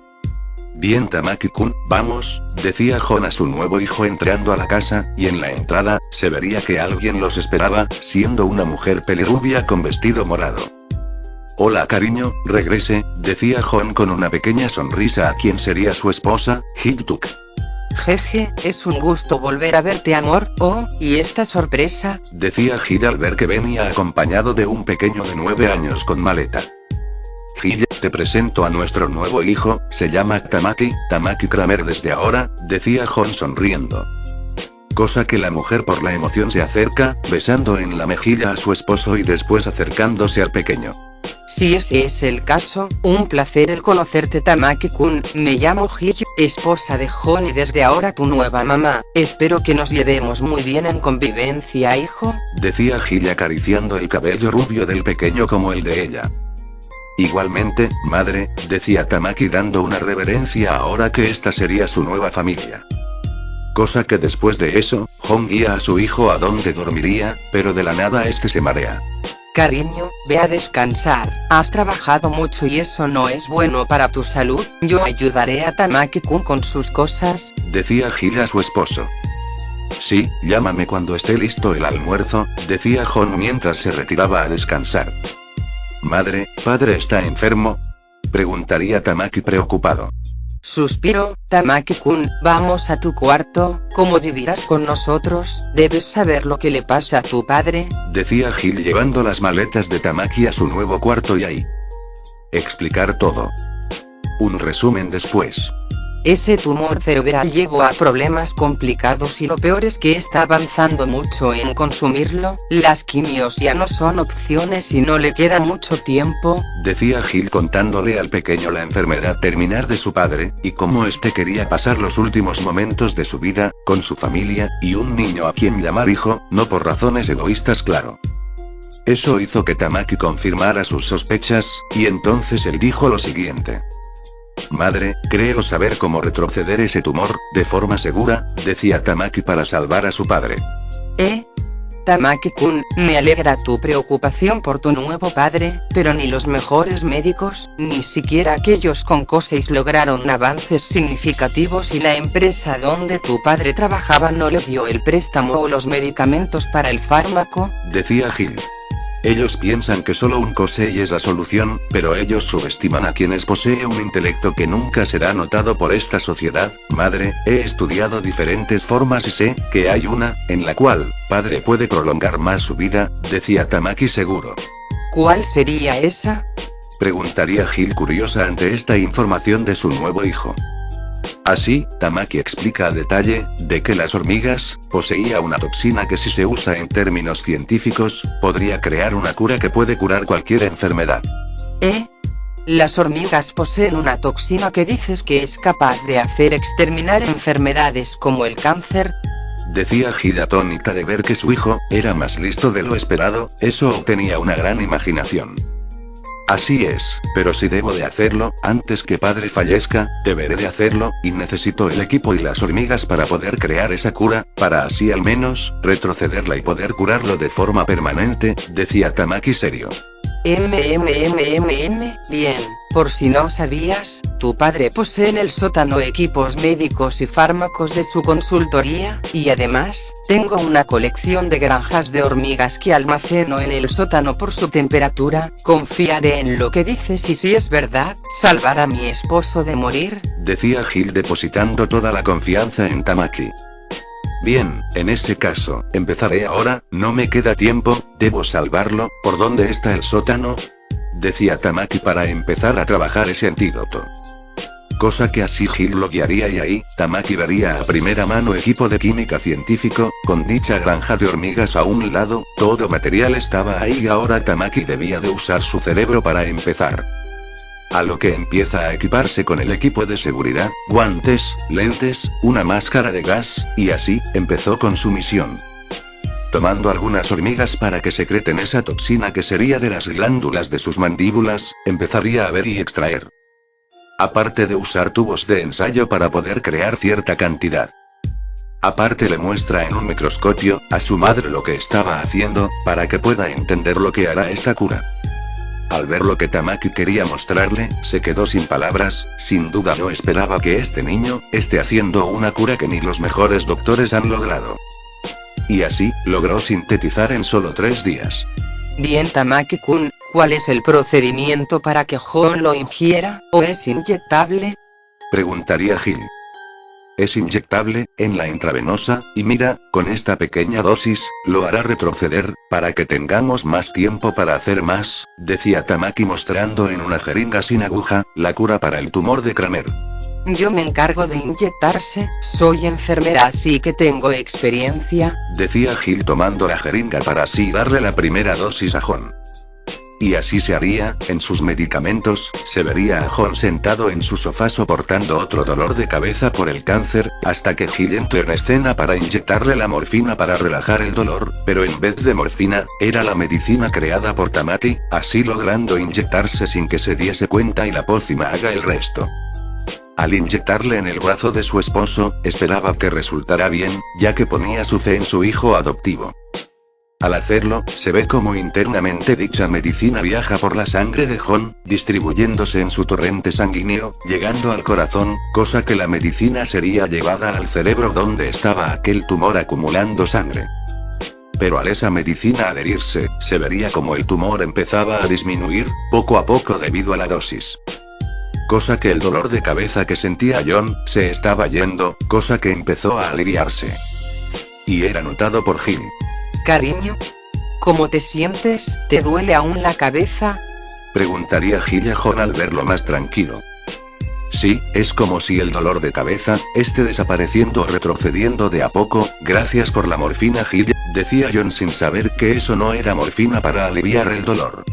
Bien Tamaki-kun, vamos, decía Jon a su nuevo hijo entrando a la casa, y en la entrada, se vería que alguien los esperaba, siendo una mujer pelirrubia con vestido morado. Hola cariño, regrese, decía Jon con una pequeña sonrisa a quien sería su esposa, Hee-tuk. Jeje, es un gusto volver a verte amor, oh, y esta sorpresa, decía Hee al ver que venía acompañado de un pequeño de 9 años con maleta. Hee, te presento a nuestro nuevo hijo, se llama Tamaki Kramer desde ahora, decía Jon sonriendo. Cosa que la mujer por la emoción se acerca, besando en la mejilla a su esposo y después acercándose al pequeño. Si ese es el caso, un placer el conocerte Tamaki-kun, me llamo Hee, esposa de Jon y desde ahora tu nueva mamá, espero que nos llevemos muy bien en convivencia hijo, decía Hee acariciando el cabello rubio del pequeño como el de ella. Igualmente, madre, decía Tamaki dando una reverencia ahora que esta sería su nueva familia. Cosa que después de eso, Jon guía a su hijo a donde dormiría, pero de la nada este se marea. Cariño, ve a descansar, has trabajado mucho y eso no es bueno para tu salud, yo ayudaré a Tamaki-kun con sus cosas, decía Hee a su esposo. Sí, llámame cuando esté listo el almuerzo, decía Jon mientras se retiraba a descansar. Madre, ¿padre está enfermo? Preguntaría Tamaki preocupado. Suspiro, Tamaki-kun, vamos a tu cuarto, ¿cómo vivirás con nosotros? Debes saber lo que le pasa a tu padre, decía Hee llevando las maletas de Tamaki a su nuevo cuarto y ahí explicar todo. Un resumen después. Ese tumor cerebral llevó a problemas complicados y lo peor es que está avanzando mucho en consumirlo, las quimios ya no son opciones y no le queda mucho tiempo, decía Hee contándole al pequeño la enfermedad terminal de su padre, y cómo este quería pasar los últimos momentos de su vida, con su familia, y un niño a quien llamar hijo, no por razones egoístas claro. Eso hizo que Tamaki confirmara sus sospechas, y entonces él dijo lo siguiente. Madre, creo saber cómo retroceder ese tumor, de forma segura, decía Tamaki para salvar a su padre. Tamaki-kun, me alegra tu preocupación por tu nuevo padre, pero ni los mejores médicos, ni siquiera aquellos con Koseis lograron avances significativos y la empresa donde tu padre trabajaba no le dio el préstamo o los medicamentos para el fármaco, decía Hee. Ellos piensan que solo un Kosei es la solución, pero ellos subestiman a quienes poseen un intelecto que nunca será notado por esta sociedad. Madre, he estudiado diferentes formas y sé que hay una, en la cual, padre puede prolongar más su vida, decía Tamaki seguro. ¿Cuál sería esa? Preguntaría Hee curiosa ante esta información de su nuevo hijo. Así, Tamaki explica a detalle, de que las hormigas, poseía una toxina que si se usa en términos científicos, podría crear una cura que puede curar cualquier enfermedad. Las hormigas poseen una toxina que dices que es capaz de hacer exterminar enfermedades como el cáncer, decía Hee atónita de ver que su hijo, era más listo de lo esperado, eso tenía una gran imaginación. Así es, pero si debo de hacerlo, antes que padre fallezca, deberé de hacerlo, y necesito el equipo y las hormigas para poder crear esa cura, para así al menos, retrocederla y poder curarlo de forma permanente, decía Tamaki serio. Bien, por si no sabías, tu padre posee en el sótano equipos médicos y fármacos de su consultoría, y además, tengo una colección de granjas de hormigas que almaceno en el sótano por su temperatura, confiaré en lo que dices y si es verdad, salvar a mi esposo de morir, decía Hee depositando toda la confianza en Tamaki. Bien, en ese caso, empezaré ahora, no me queda tiempo, debo salvarlo, ¿por dónde está el sótano? Decía Tamaki para empezar a trabajar ese antídoto. cosa que así Gil lo guiaría y ahí, Tamaki vería a primera mano equipo de química científico, con dicha granja de hormigas a un lado, todo material estaba ahí y ahora Tamaki debía de usar su cerebro para empezar. A lo que empieza a equiparse con el equipo de seguridad, guantes, lentes, una máscara de gas, y así, empezó con su misión. Tomando algunas hormigas para que secreten esa toxina que sería de las glándulas de sus mandíbulas, empezaría a ver y extraer. Aparte de usar tubos de ensayo para poder crear cierta cantidad. Aparte le muestra en un microscopio, a su madre lo que estaba haciendo, para que pueda entender lo que hará esta cura. Al ver lo que Tamaki quería mostrarle, se quedó sin palabras, sin duda no esperaba que este niño, esté haciendo una cura que ni los mejores doctores han logrado. Y así, logró sintetizar en solo 3 días. Bien Tamaki-kun, ¿cuál es el procedimiento para que Jon lo ingiera, o es inyectable? Preguntaría Gil. Es inyectable, en la intravenosa, y mira, con esta pequeña dosis, lo hará retroceder, para que tengamos más tiempo para hacer más, decía Tamaki mostrando en una jeringa sin aguja, la cura para el tumor de Kramer. Yo me encargo de inyectarse, soy enfermera así que tengo experiencia, decía Gil tomando la jeringa para así darle la primera dosis a Jon. Y así se haría, en sus medicamentos, se vería a Jon sentado en su sofá soportando otro dolor de cabeza por el cáncer, hasta que Gil entró en escena para inyectarle la morfina para relajar el dolor, pero en vez de morfina, era la medicina creada por Tamaki, así logrando inyectarse sin que se diese cuenta y la pócima haga el resto. Al inyectarle en el brazo de su esposo, esperaba que resultara bien, ya que ponía su fe en su hijo adoptivo. Al hacerlo, se ve como internamente dicha medicina viaja por la sangre de Jon, distribuyéndose en su torrente sanguíneo, llegando al corazón, cosa que la medicina sería llevada al cerebro donde estaba aquel tumor acumulando sangre. Pero al esa medicina adherirse, se vería como el tumor empezaba a disminuir, poco a poco debido a la dosis. Cosa que el dolor de cabeza que sentía Jon, se estaba yendo, cosa que empezó a aliviarse. Y era notado por Gil. Cariño, ¿cómo te sientes? ¿Te duele aún la cabeza? Preguntaría Gil a Jon al verlo más tranquilo. Sí, es como si el dolor de cabeza, esté desapareciendo o retrocediendo de a poco, gracias por la morfina Gil, decía Jon sin saber que eso no era morfina para aliviar el dolor.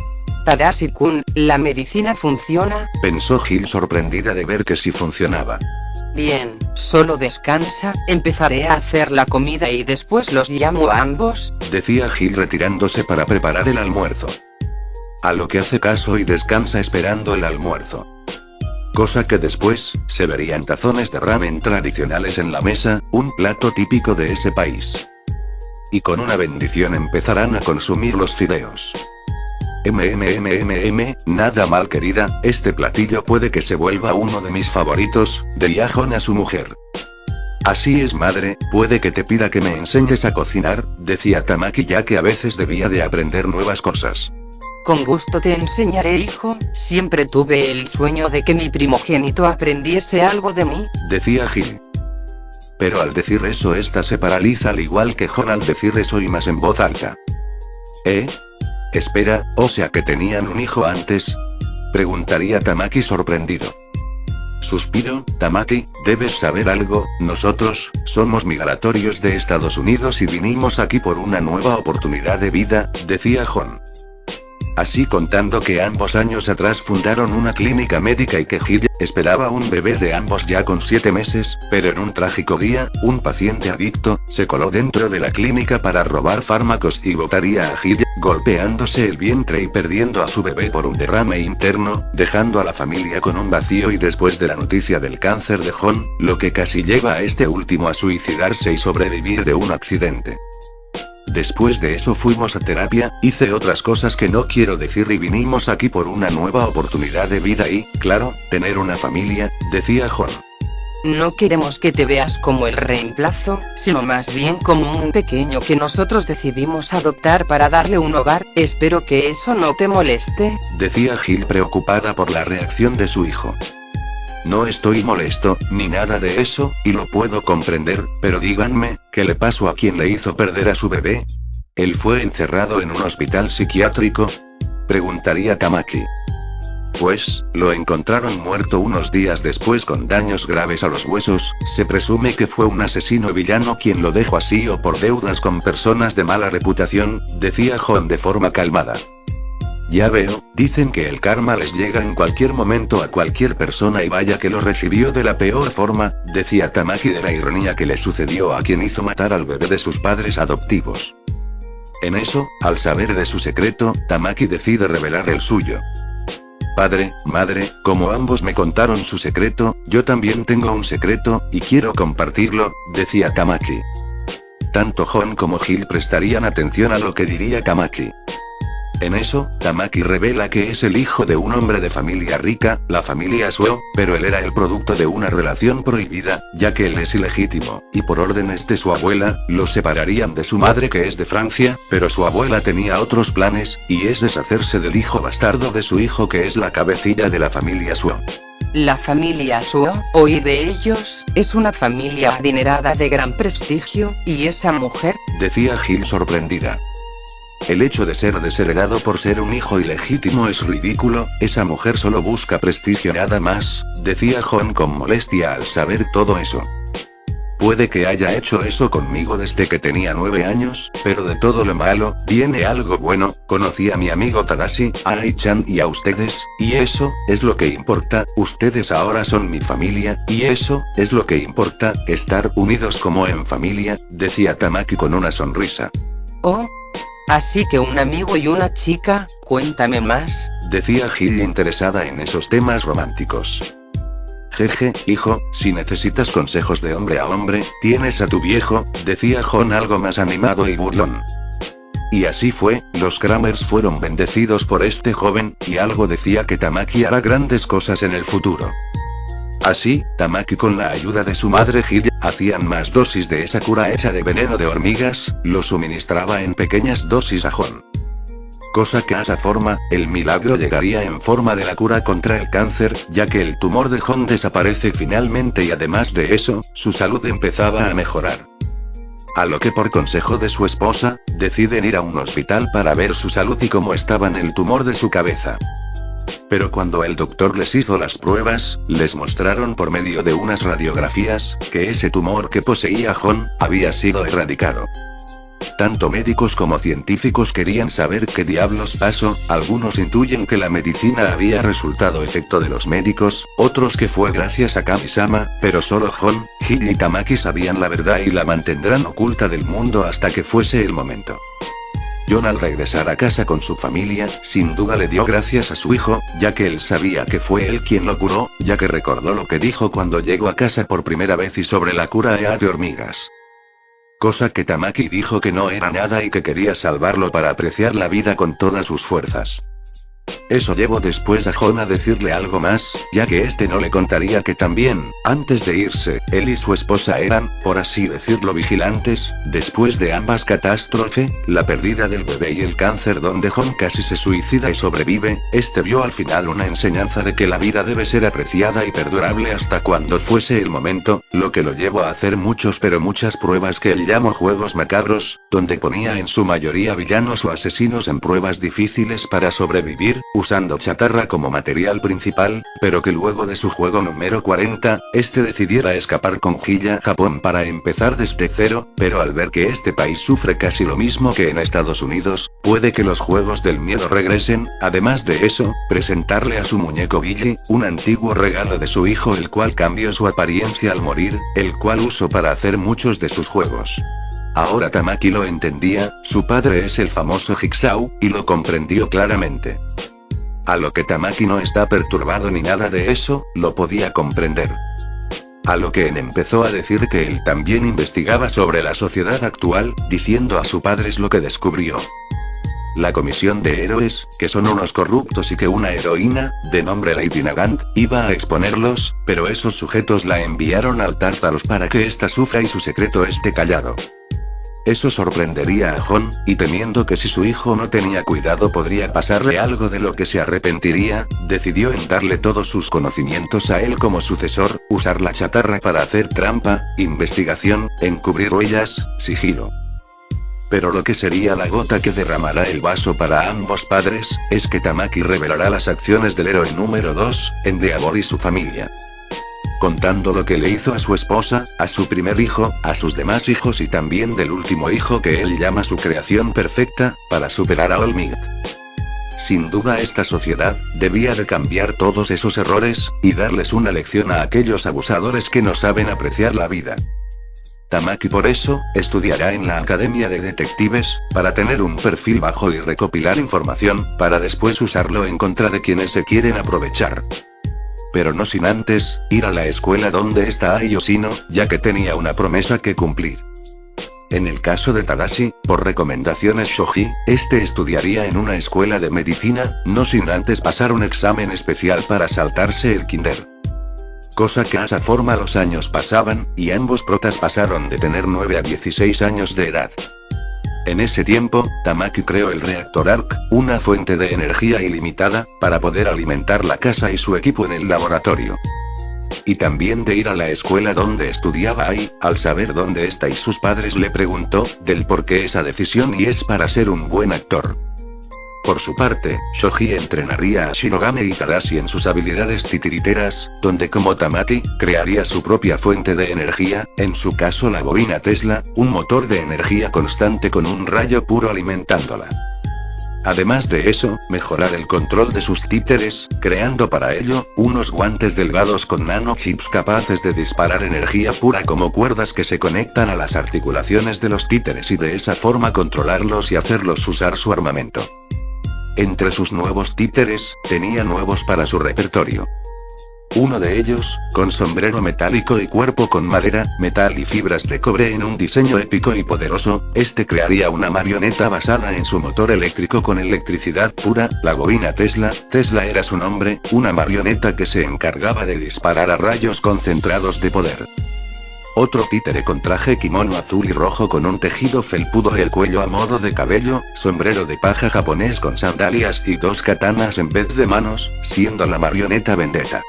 Tadashi-kun, ¿la medicina funciona? Pensó Gil sorprendida de ver que sí funcionaba. Bien, solo descansa, empezaré a hacer la comida y después los llamo a ambos, decía Gil retirándose para preparar el almuerzo. A lo que hace caso y descansa esperando el almuerzo. Cosa que después, se verían tazones de ramen tradicionales en la mesa, un plato típico de ese país. Y con una bendición empezarán a consumir los fideos. Nada mal querida, este platillo puede que se vuelva uno de mis favoritos, diría Jon a su mujer. Así es madre, puede que te pida que me enseñes a cocinar, decía Tamaki ya que a veces debía de aprender nuevas cosas. Con gusto te enseñaré hijo, siempre tuve el sueño de que mi primogénito aprendiese algo de mí, decía Gil. Pero al decir eso esta se paraliza al igual que Jon al decir eso y más en voz alta. Espera, ¿o sea que tenían un hijo antes? Preguntaría Tamaki sorprendido. Suspiro, Tamaki, debes saber algo, nosotros, somos migratorios de Estados Unidos y vinimos aquí por una nueva oportunidad de vida, decía Jon. Así contando que ambos años atrás fundaron una clínica médica y que Gil esperaba un bebé de ambos ya con 7 meses, pero en un trágico día, un paciente adicto, se coló dentro de la clínica para robar fármacos y botaría a Gil, golpeándose el vientre y perdiendo a su bebé por un derrame interno, dejando a la familia con un vacío y después de la noticia del cáncer de Jon, lo que casi lleva a este último a suicidarse y sobrevivir de un accidente. Después de eso fuimos a terapia, hice otras cosas que no quiero decir y vinimos aquí por una nueva oportunidad de vida y, claro, tener una familia, decía Jon. No queremos que te veas como el reemplazo, sino más bien como un pequeño que nosotros decidimos adoptar para darle un hogar, espero que eso no te moleste, decía Gil preocupada por la reacción de su hijo. No estoy molesto, ni nada de eso, y lo puedo comprender, pero díganme, ¿qué le pasó a quien le hizo perder a su bebé? ¿Él fue encerrado en un hospital psiquiátrico? Preguntaría Tamaki. pues, lo encontraron muerto unos días después con daños graves a los huesos. Se presume que fue un asesino villano quien lo dejó así o por deudas con personas de mala reputación, decía Jon de forma calmada. Ya veo, dicen que el karma les llega en cualquier momento a cualquier persona y vaya que lo recibió de la peor forma, decía Tamaki de la ironía que le sucedió a quien hizo matar al bebé de sus padres adoptivos. En eso, al saber de su secreto, Tamaki decide revelar el suyo. Padre, madre, como ambos me contaron su secreto, yo también tengo un secreto, y quiero compartirlo, decía Tamaki. Tanto Jon como Gil prestarían atención a lo que diría Tamaki. En eso, Tamaki revela que es el hijo de un hombre de familia rica, la familia Suo, pero él era el producto de una relación prohibida, ya que él es ilegítimo, y por órdenes de su abuela, lo separarían de su madre que es de Francia, pero su abuela tenía otros planes, y es deshacerse del hijo bastardo de su hijo que es la cabecilla de la familia Suo. La familia Suo, oí de ellos, es una familia adinerada de gran prestigio, y esa mujer, decía Gil sorprendida. El hecho de ser desheredado por ser un hijo ilegítimo es ridículo, esa mujer solo busca prestigio nada más, decía Jon con molestia al saber todo eso. Puede que haya hecho eso conmigo desde que tenía 9 años, pero de todo lo malo, viene algo bueno, conocí a mi amigo Tadashi, a Ai-chan y a ustedes, y eso, es lo que importa, ustedes ahora son mi familia, y eso, es lo que importa, estar unidos como en familia, decía Tamaki con una sonrisa. Oh. Así que un amigo y una chica, cuéntame más, decía Gil interesada en esos temas románticos. Jeje, hijo, si necesitas consejos de hombre a hombre, tienes a tu viejo, decía Jon algo más animado y burlón. Y así fue, los Kramers fueron bendecidos por este joven, y algo decía que Tamaki hará grandes cosas en el futuro. Así, Tamaki con la ayuda de su madre Gil, hacían más dosis de esa cura hecha de veneno de hormigas, lo suministraba en pequeñas dosis a Jon. Cosa que a esa forma, el milagro llegaría en forma de la cura contra el cáncer, ya que el tumor de Jon desaparece finalmente y además de eso, su salud empezaba a mejorar. A lo que por consejo de su esposa, deciden ir a un hospital para ver su salud y cómo estaba en el tumor de su cabeza. Pero cuando el doctor les hizo las pruebas, les mostraron por medio de unas radiografías, que ese tumor que poseía Jon, había sido erradicado. Tanto médicos como científicos querían saber qué diablos pasó, algunos intuyen que la medicina había resultado efecto de los médicos, otros que fue gracias a Kami-sama, pero solo Jon, Gil y Tamaki sabían la verdad y la mantendrán oculta del mundo hasta que fuese el momento. Jon al regresar a casa con su familia, sin duda le dio gracias a su hijo, ya que él sabía que fue él quien lo curó, ya que recordó lo que dijo cuando llegó a casa por primera vez y sobre la cura de hormigas. Cosa que Tamaki dijo que no era nada y que quería salvarlo para apreciar la vida con todas sus fuerzas. Eso llevó después a Jon a decirle algo más, ya que este no le contaría que también, antes de irse, él y su esposa eran, por así decirlo, vigilantes, después de ambas catástrofes, la pérdida del bebé y el cáncer donde Jon casi se suicida y sobrevive, este vio al final una enseñanza de que la vida debe ser apreciada y perdurable hasta cuando fuese el momento, lo que lo llevó a hacer muchas pruebas que él llamó juegos macabros, donde ponía en su mayoría villanos o asesinos en pruebas difíciles para sobrevivir, usando chatarra como material principal, pero que luego de su juego número 40, este decidiera escapar con Gil a Japón para empezar desde cero, pero al ver que este país sufre casi lo mismo que en Estados Unidos, puede que los juegos del miedo regresen, además de eso, presentarle a su muñeco Billy, un antiguo regalo de su hijo el cual cambió su apariencia al morir, el cual usó para hacer muchos de sus juegos. Ahora Tamaki lo entendía, su padre es el famoso Jigsaw, y lo comprendió claramente. A lo que Tamaki no está perturbado ni nada de eso, lo podía comprender. A lo que empezó a decir que él también investigaba sobre la sociedad actual, diciendo a su padre lo que descubrió. La comisión de héroes, que son unos corruptos y que una heroína, de nombre Lady Nagant, iba a exponerlos, pero esos sujetos la enviaron al Tártaros para que ésta sufra y su secreto esté callado. Eso sorprendería a Jon, y temiendo que si su hijo no tenía cuidado podría pasarle algo de lo que se arrepentiría, decidió en darle todos sus conocimientos a él como sucesor, usar la chatarra para hacer trampa, investigación, encubrir huellas, sigilo. Pero lo que sería la gota que derramará el vaso para ambos padres, es que Tamaki revelará las acciones del héroe número 2, Endeavor y su familia. Contando lo que le hizo a su esposa, a su primer hijo, a sus demás hijos y también del último hijo que él llama su creación perfecta, para superar a All Might. Sin duda esta sociedad, debía de cambiar todos esos errores, y darles una lección a aquellos abusadores que no saben apreciar la vida. Tamaki por eso, estudiará en la Academia de Detectives, para tener un perfil bajo y recopilar información, para después usarlo en contra de quienes se quieren aprovechar. Pero no sin antes, ir a la escuela donde está Ai Yoshino, ya que tenía una promesa que cumplir. En el caso de Tadashi, por recomendaciones Shoji, este estudiaría en una escuela de medicina, no sin antes pasar un examen especial para saltarse el kinder. Cosa que a esa forma los años pasaban, y ambos protas pasaron de tener 9 a 16 años de edad. En ese tiempo, Tamaki creó el reactor ARC, una fuente de energía ilimitada, para poder alimentar la casa y su equipo en el laboratorio. Y también de ir a la escuela donde estudiaba Ai, al saber dónde está y sus padres le preguntó, del por qué esa decisión y es para ser un buen actor. Por su parte, Shoji entrenaría a Shirogane y Tadashi en sus habilidades titiriteras, donde como Tamaki, crearía su propia fuente de energía, en su caso la bobina Tesla, un motor de energía constante con un rayo puro alimentándola. Además de eso, mejorar el control de sus títeres, creando para ello, unos guantes delgados con nanochips capaces de disparar energía pura como cuerdas que se conectan a las articulaciones de los títeres y de esa forma controlarlos y hacerlos usar su armamento. Entre sus nuevos títeres, tenía nuevos para su repertorio. Uno de ellos, con sombrero metálico y cuerpo con madera, metal y fibras de cobre en un diseño épico y poderoso, este crearía una marioneta basada en su motor eléctrico con electricidad pura, la bobina Tesla. Tesla era su nombre, una marioneta que se encargaba de disparar a rayos concentrados de poder. Otro títere con traje kimono azul y rojo con un tejido felpudo el cuello a modo de cabello, sombrero de paja japonés con sandalias y 2 katanas en vez de manos, siendo la marioneta Vendetta.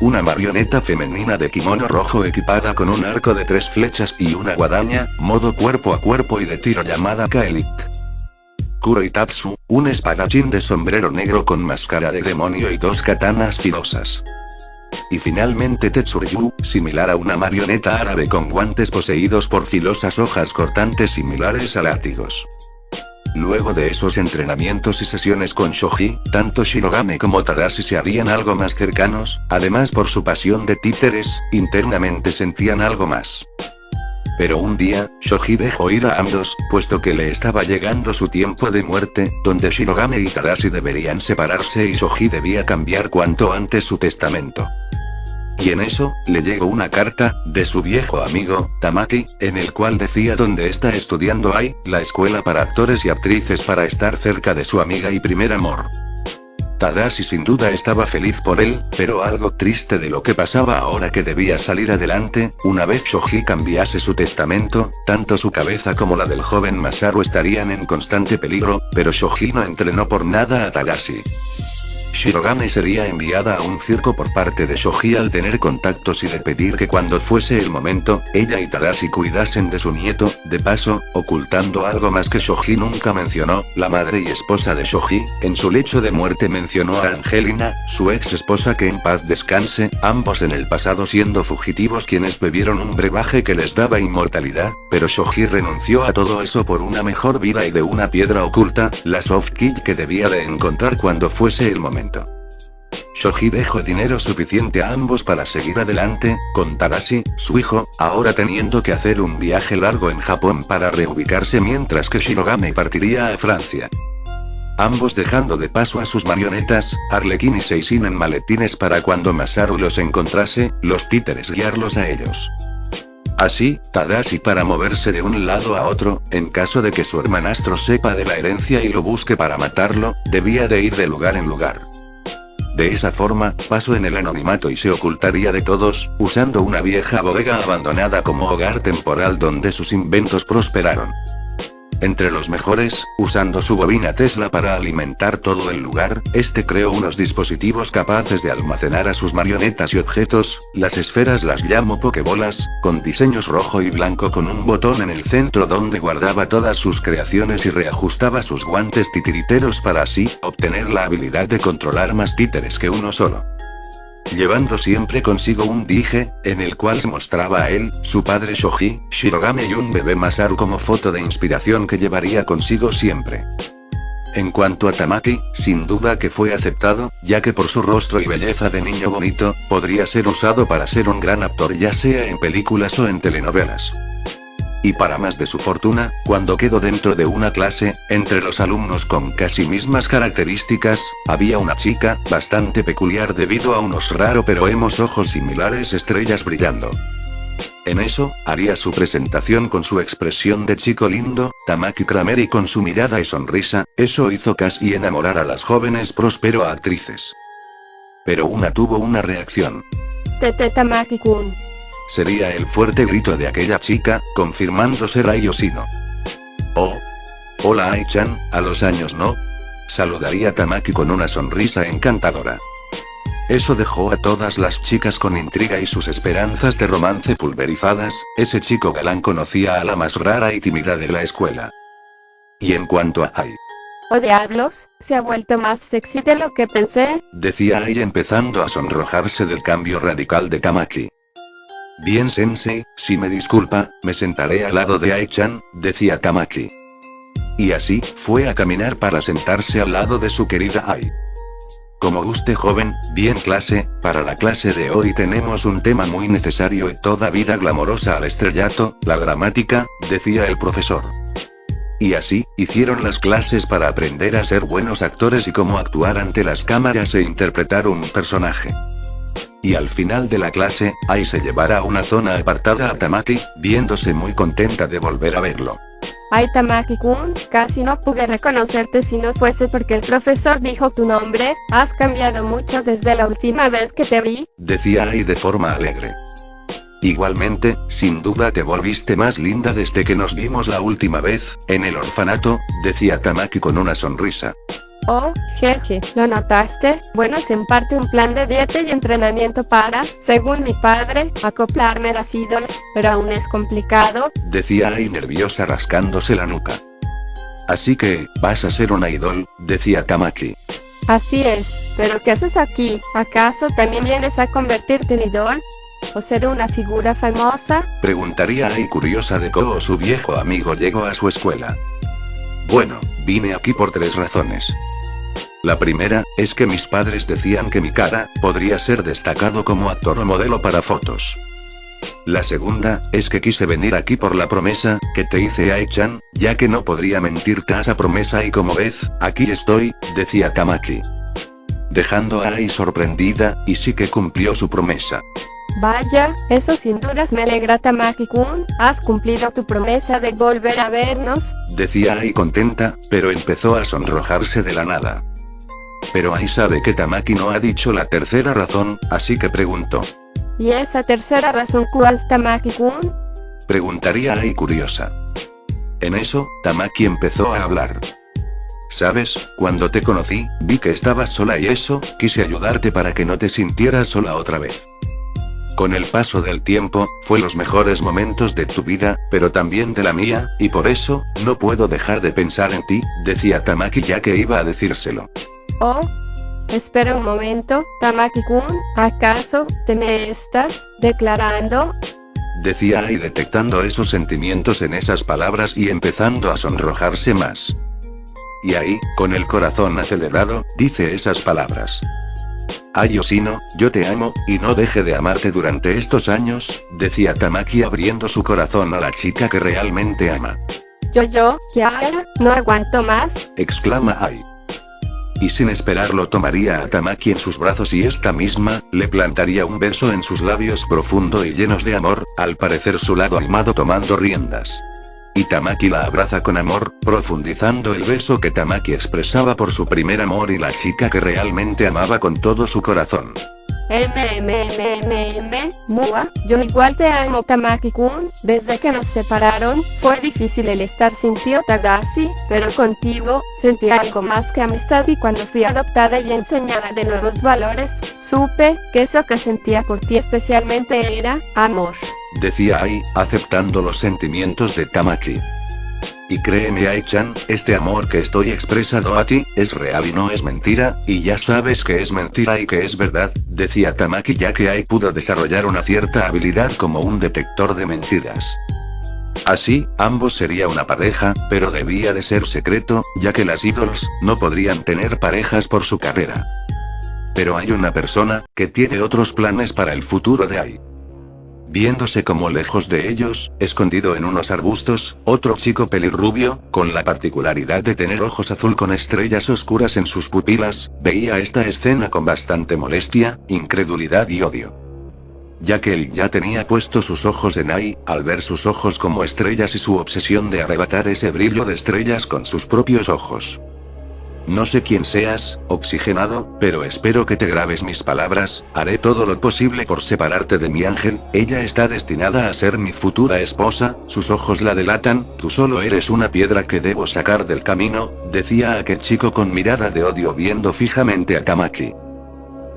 Una marioneta femenina de kimono rojo equipada con un arco de 3 flechas y una guadaña, modo cuerpo a cuerpo y de tiro llamada Kaelit. Kuroitatsu, un espadachín de sombrero negro con máscara de demonio y 2 katanas filosas. Y finalmente Tetsuryu, similar a una marioneta árabe con guantes poseídos por filosas hojas cortantes similares a látigos. Luego de esos entrenamientos y sesiones con Shoji, tanto Shirogane como Tadashi se harían algo más cercanos, además por su pasión de títeres, internamente sentían algo más. Pero un día, Shoji dejó ir a ambos, puesto que le estaba llegando su tiempo de muerte, donde Shirogane y Tadashi deberían separarse y Shoji debía cambiar cuanto antes su testamento. Y en eso, le llegó una carta, de su viejo amigo, Tamaki, en el cual decía dónde está estudiando Ai, la escuela para actores y actrices para estar cerca de su amiga y primer amor. Tadashi sin duda estaba feliz por él, pero algo triste de lo que pasaba ahora que debía salir adelante, una vez Shoji cambiase su testamento, tanto su cabeza como la del joven Masaru estarían en constante peligro, pero Shoji no entrenó por nada a Tadashi. Shirogane sería enviada a un circo por parte de Shoji al tener contactos y de pedir que cuando fuese el momento, ella y Tadashi cuidasen de su nieto, de paso, ocultando algo más que Shoji nunca mencionó, la madre y esposa de Shoji, en su lecho de muerte mencionó a Angelina, su ex esposa que en paz descanse, ambos en el pasado siendo fugitivos quienes bebieron un brebaje que les daba inmortalidad, pero Shoji renunció a todo eso por una mejor vida y de una piedra oculta, la Soft Key que debía de encontrar cuando fuese el momento. Shoji dejó dinero suficiente a ambos para seguir adelante, con Tadashi, su hijo, ahora teniendo que hacer un viaje largo en Japón para reubicarse mientras que Shirogane partiría a Francia. Ambos dejando de paso a sus marionetas, Arlequín y Seisin en maletines para cuando Masaru los encontrase, los títeres guiarlos a ellos. Así, Tadashi para moverse de un lado a otro, en caso de que su hermanastro sepa de la herencia y lo busque para matarlo, debía de ir de lugar en lugar. De esa forma, pasó en el anonimato y se ocultaría de todos, usando una vieja bodega abandonada como hogar temporal donde sus inventos prosperaron. entre los mejores, usando su bobina Tesla para alimentar todo el lugar. Creó unos dispositivos capaces de almacenar a sus marionetas y objetos. Las esferas las llamo pokebolas, con diseños rojo y blanco con un botón en el centro donde guardaba todas sus creaciones y reajustaba sus guantes titiriteros para así obtener la habilidad de controlar más títeres que uno solo. Llevando siempre consigo un dije, en el cual se mostraba a él, su padre Shoji, Shirogane y un bebé Masaru como foto de inspiración que llevaría consigo siempre. En cuanto a Tamaki, sin duda que fue aceptado, ya que por su rostro y belleza de niño bonito, podría ser usado para ser un gran actor ya sea en películas o en telenovelas. Y para más de su fortuna, cuando quedó dentro de una clase, entre los alumnos con casi mismas características, había una chica, bastante peculiar debido a unos raro pero hemos ojos similares estrellas brillando. En eso, haría su presentación con su expresión de chico lindo, Tamaki Kramer y con su mirada y sonrisa, eso hizo casi enamorar a las jóvenes próspero actrices. Pero una tuvo una reacción. Tete Tamaki-kun. Sería el fuerte grito de aquella chica, confirmando ser Ai Yoshino. Oh. Hola Ai-chan, a los años no. Saludaría Tamaki con una sonrisa encantadora. Eso dejó a todas las chicas con intriga y sus esperanzas de romance pulverizadas. Ese chico galán conocía a la más rara y tímida de la escuela. Y en cuanto a Ai. ¡Oh diablos! Se ha vuelto más sexy de lo que pensé. Decía Ai empezando a sonrojarse del cambio radical de Tamaki. Bien sensei, si me disculpa, me sentaré al lado de Ai-chan, decía Tamaki. Y así, fue a caminar para sentarse al lado de su querida Ai. Como guste joven, bien clase, para la clase de hoy tenemos un tema muy necesario en toda vida glamorosa al estrellato, la gramática, decía el profesor. Y así, hicieron las clases para aprender a ser buenos actores y cómo actuar ante las cámaras e interpretar un personaje. Y al final de la clase, Ai se llevará a una zona apartada a Tamaki, viéndose muy contenta de volver a verlo. Ay Tamaki-kun, casi no pude reconocerte si no fuese porque el profesor dijo tu nombre, has cambiado mucho desde la última vez que te vi, decía Ai de forma alegre. Igualmente, sin duda te volviste más linda desde que nos vimos la última vez, en el orfanato, decía Tamaki con una sonrisa. Oh, jeje, ¿lo notaste? Bueno, es en parte un plan de dieta y entrenamiento para, según mi padre, acoplarme a las idols, pero aún es complicado, decía Ai nerviosa rascándose la nuca. Así que, vas a ser una idol, decía Tamaki. Así es, pero ¿qué haces aquí? ¿Acaso también vienes a convertirte en idol? ¿O ser una figura famosa? Preguntaría Ai curiosa de cómo su viejo amigo llegó a su escuela. Bueno, vine aquí por 3 razones. La primera, es que mis padres decían que mi cara, podría ser destacado como actor o modelo para fotos. La segunda, es que quise venir aquí por la promesa, que te hice Ai-chan, ya que no podría mentirte a esa promesa y como ves, aquí estoy, decía Tamaki. Dejando a Ai sorprendida, y sí que cumplió su promesa. Vaya, eso sin dudas me alegra Tamaki-kun, has cumplido tu promesa de volver a vernos, decía Ai contenta, pero empezó a sonrojarse de la nada. Pero Ai sabe que Tamaki no ha dicho la tercera razón, así que preguntó. ¿Y esa tercera razón cuál es Tamaki-kun? Preguntaría Ai curiosa. En eso, Tamaki empezó a hablar. ¿Sabes? Cuando te conocí, vi que estabas sola y eso, quise ayudarte para que no te sintieras sola otra vez. Con el paso del tiempo, fue los mejores momentos de tu vida, pero también de la mía, y por eso, no puedo dejar de pensar en ti, decía Tamaki ya que iba a decírselo. Oh, espera un momento, Tamaki-kun, ¿acaso te me estás declarando? Decía Ai detectando esos sentimientos en esas palabras y empezando a sonrojarse más. Y ahí, con el corazón acelerado, dice esas palabras. Ai Yoshino, yo te amo, y no deje de amarte durante estos años, decía Tamaki abriendo su corazón a la chica que realmente ama. Ya, no aguanto más, exclama Ai. Y sin esperarlo tomaría a Tamaki en sus brazos y esta misma, le plantaría un beso en sus labios profundo y llenos de amor, al parecer su lado amado tomando riendas. Y Tamaki la abraza con amor, profundizando el beso que Tamaki expresaba por su primer amor y la chica que realmente amaba con todo su corazón. Mua, yo igual te amo Tamaki-kun, desde que nos separaron, fue difícil el estar sin tío Tadashi, pero contigo, sentí algo más que amistad y cuando fui adoptada y enseñada de nuevos valores, supe que eso que sentía por ti especialmente era amor. Decía Ai, aceptando los sentimientos de Tamaki. Y créeme Ai-chan, este amor que estoy expresando a ti, es real y no es mentira, y ya sabes que es mentira y que es verdad, decía Tamaki ya que Ai pudo desarrollar una cierta habilidad como un detector de mentiras. Así, ambos sería una pareja, pero debía de ser secreto, ya que las idols no podrían tener parejas por su carrera. Pero hay una persona que tiene otros planes para el futuro de Ai. Viéndose como lejos de ellos, escondido en unos arbustos, otro chico pelirrubio, con la particularidad de tener ojos azul con estrellas oscuras en sus pupilas, veía esta escena con bastante molestia, incredulidad y odio. Ya que él ya tenía puestos sus ojos en Ai, al ver sus ojos como estrellas y su obsesión de arrebatar ese brillo de estrellas con sus propios ojos. No sé quién seas, oxigenado, pero espero que te grabes mis palabras, haré todo lo posible por separarte de mi ángel, ella está destinada a ser mi futura esposa, sus ojos la delatan, tú solo eres una piedra que debo sacar del camino, decía aquel chico con mirada de odio viendo fijamente a Tamaki.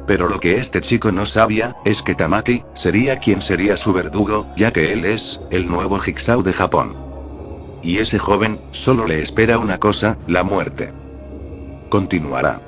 Pero lo que este chico no sabía, es que Tamaki, sería quien sería su verdugo, ya que él es, el nuevo Jigsaw de Japón. Y ese joven, solo le espera una cosa, la muerte. Continuará.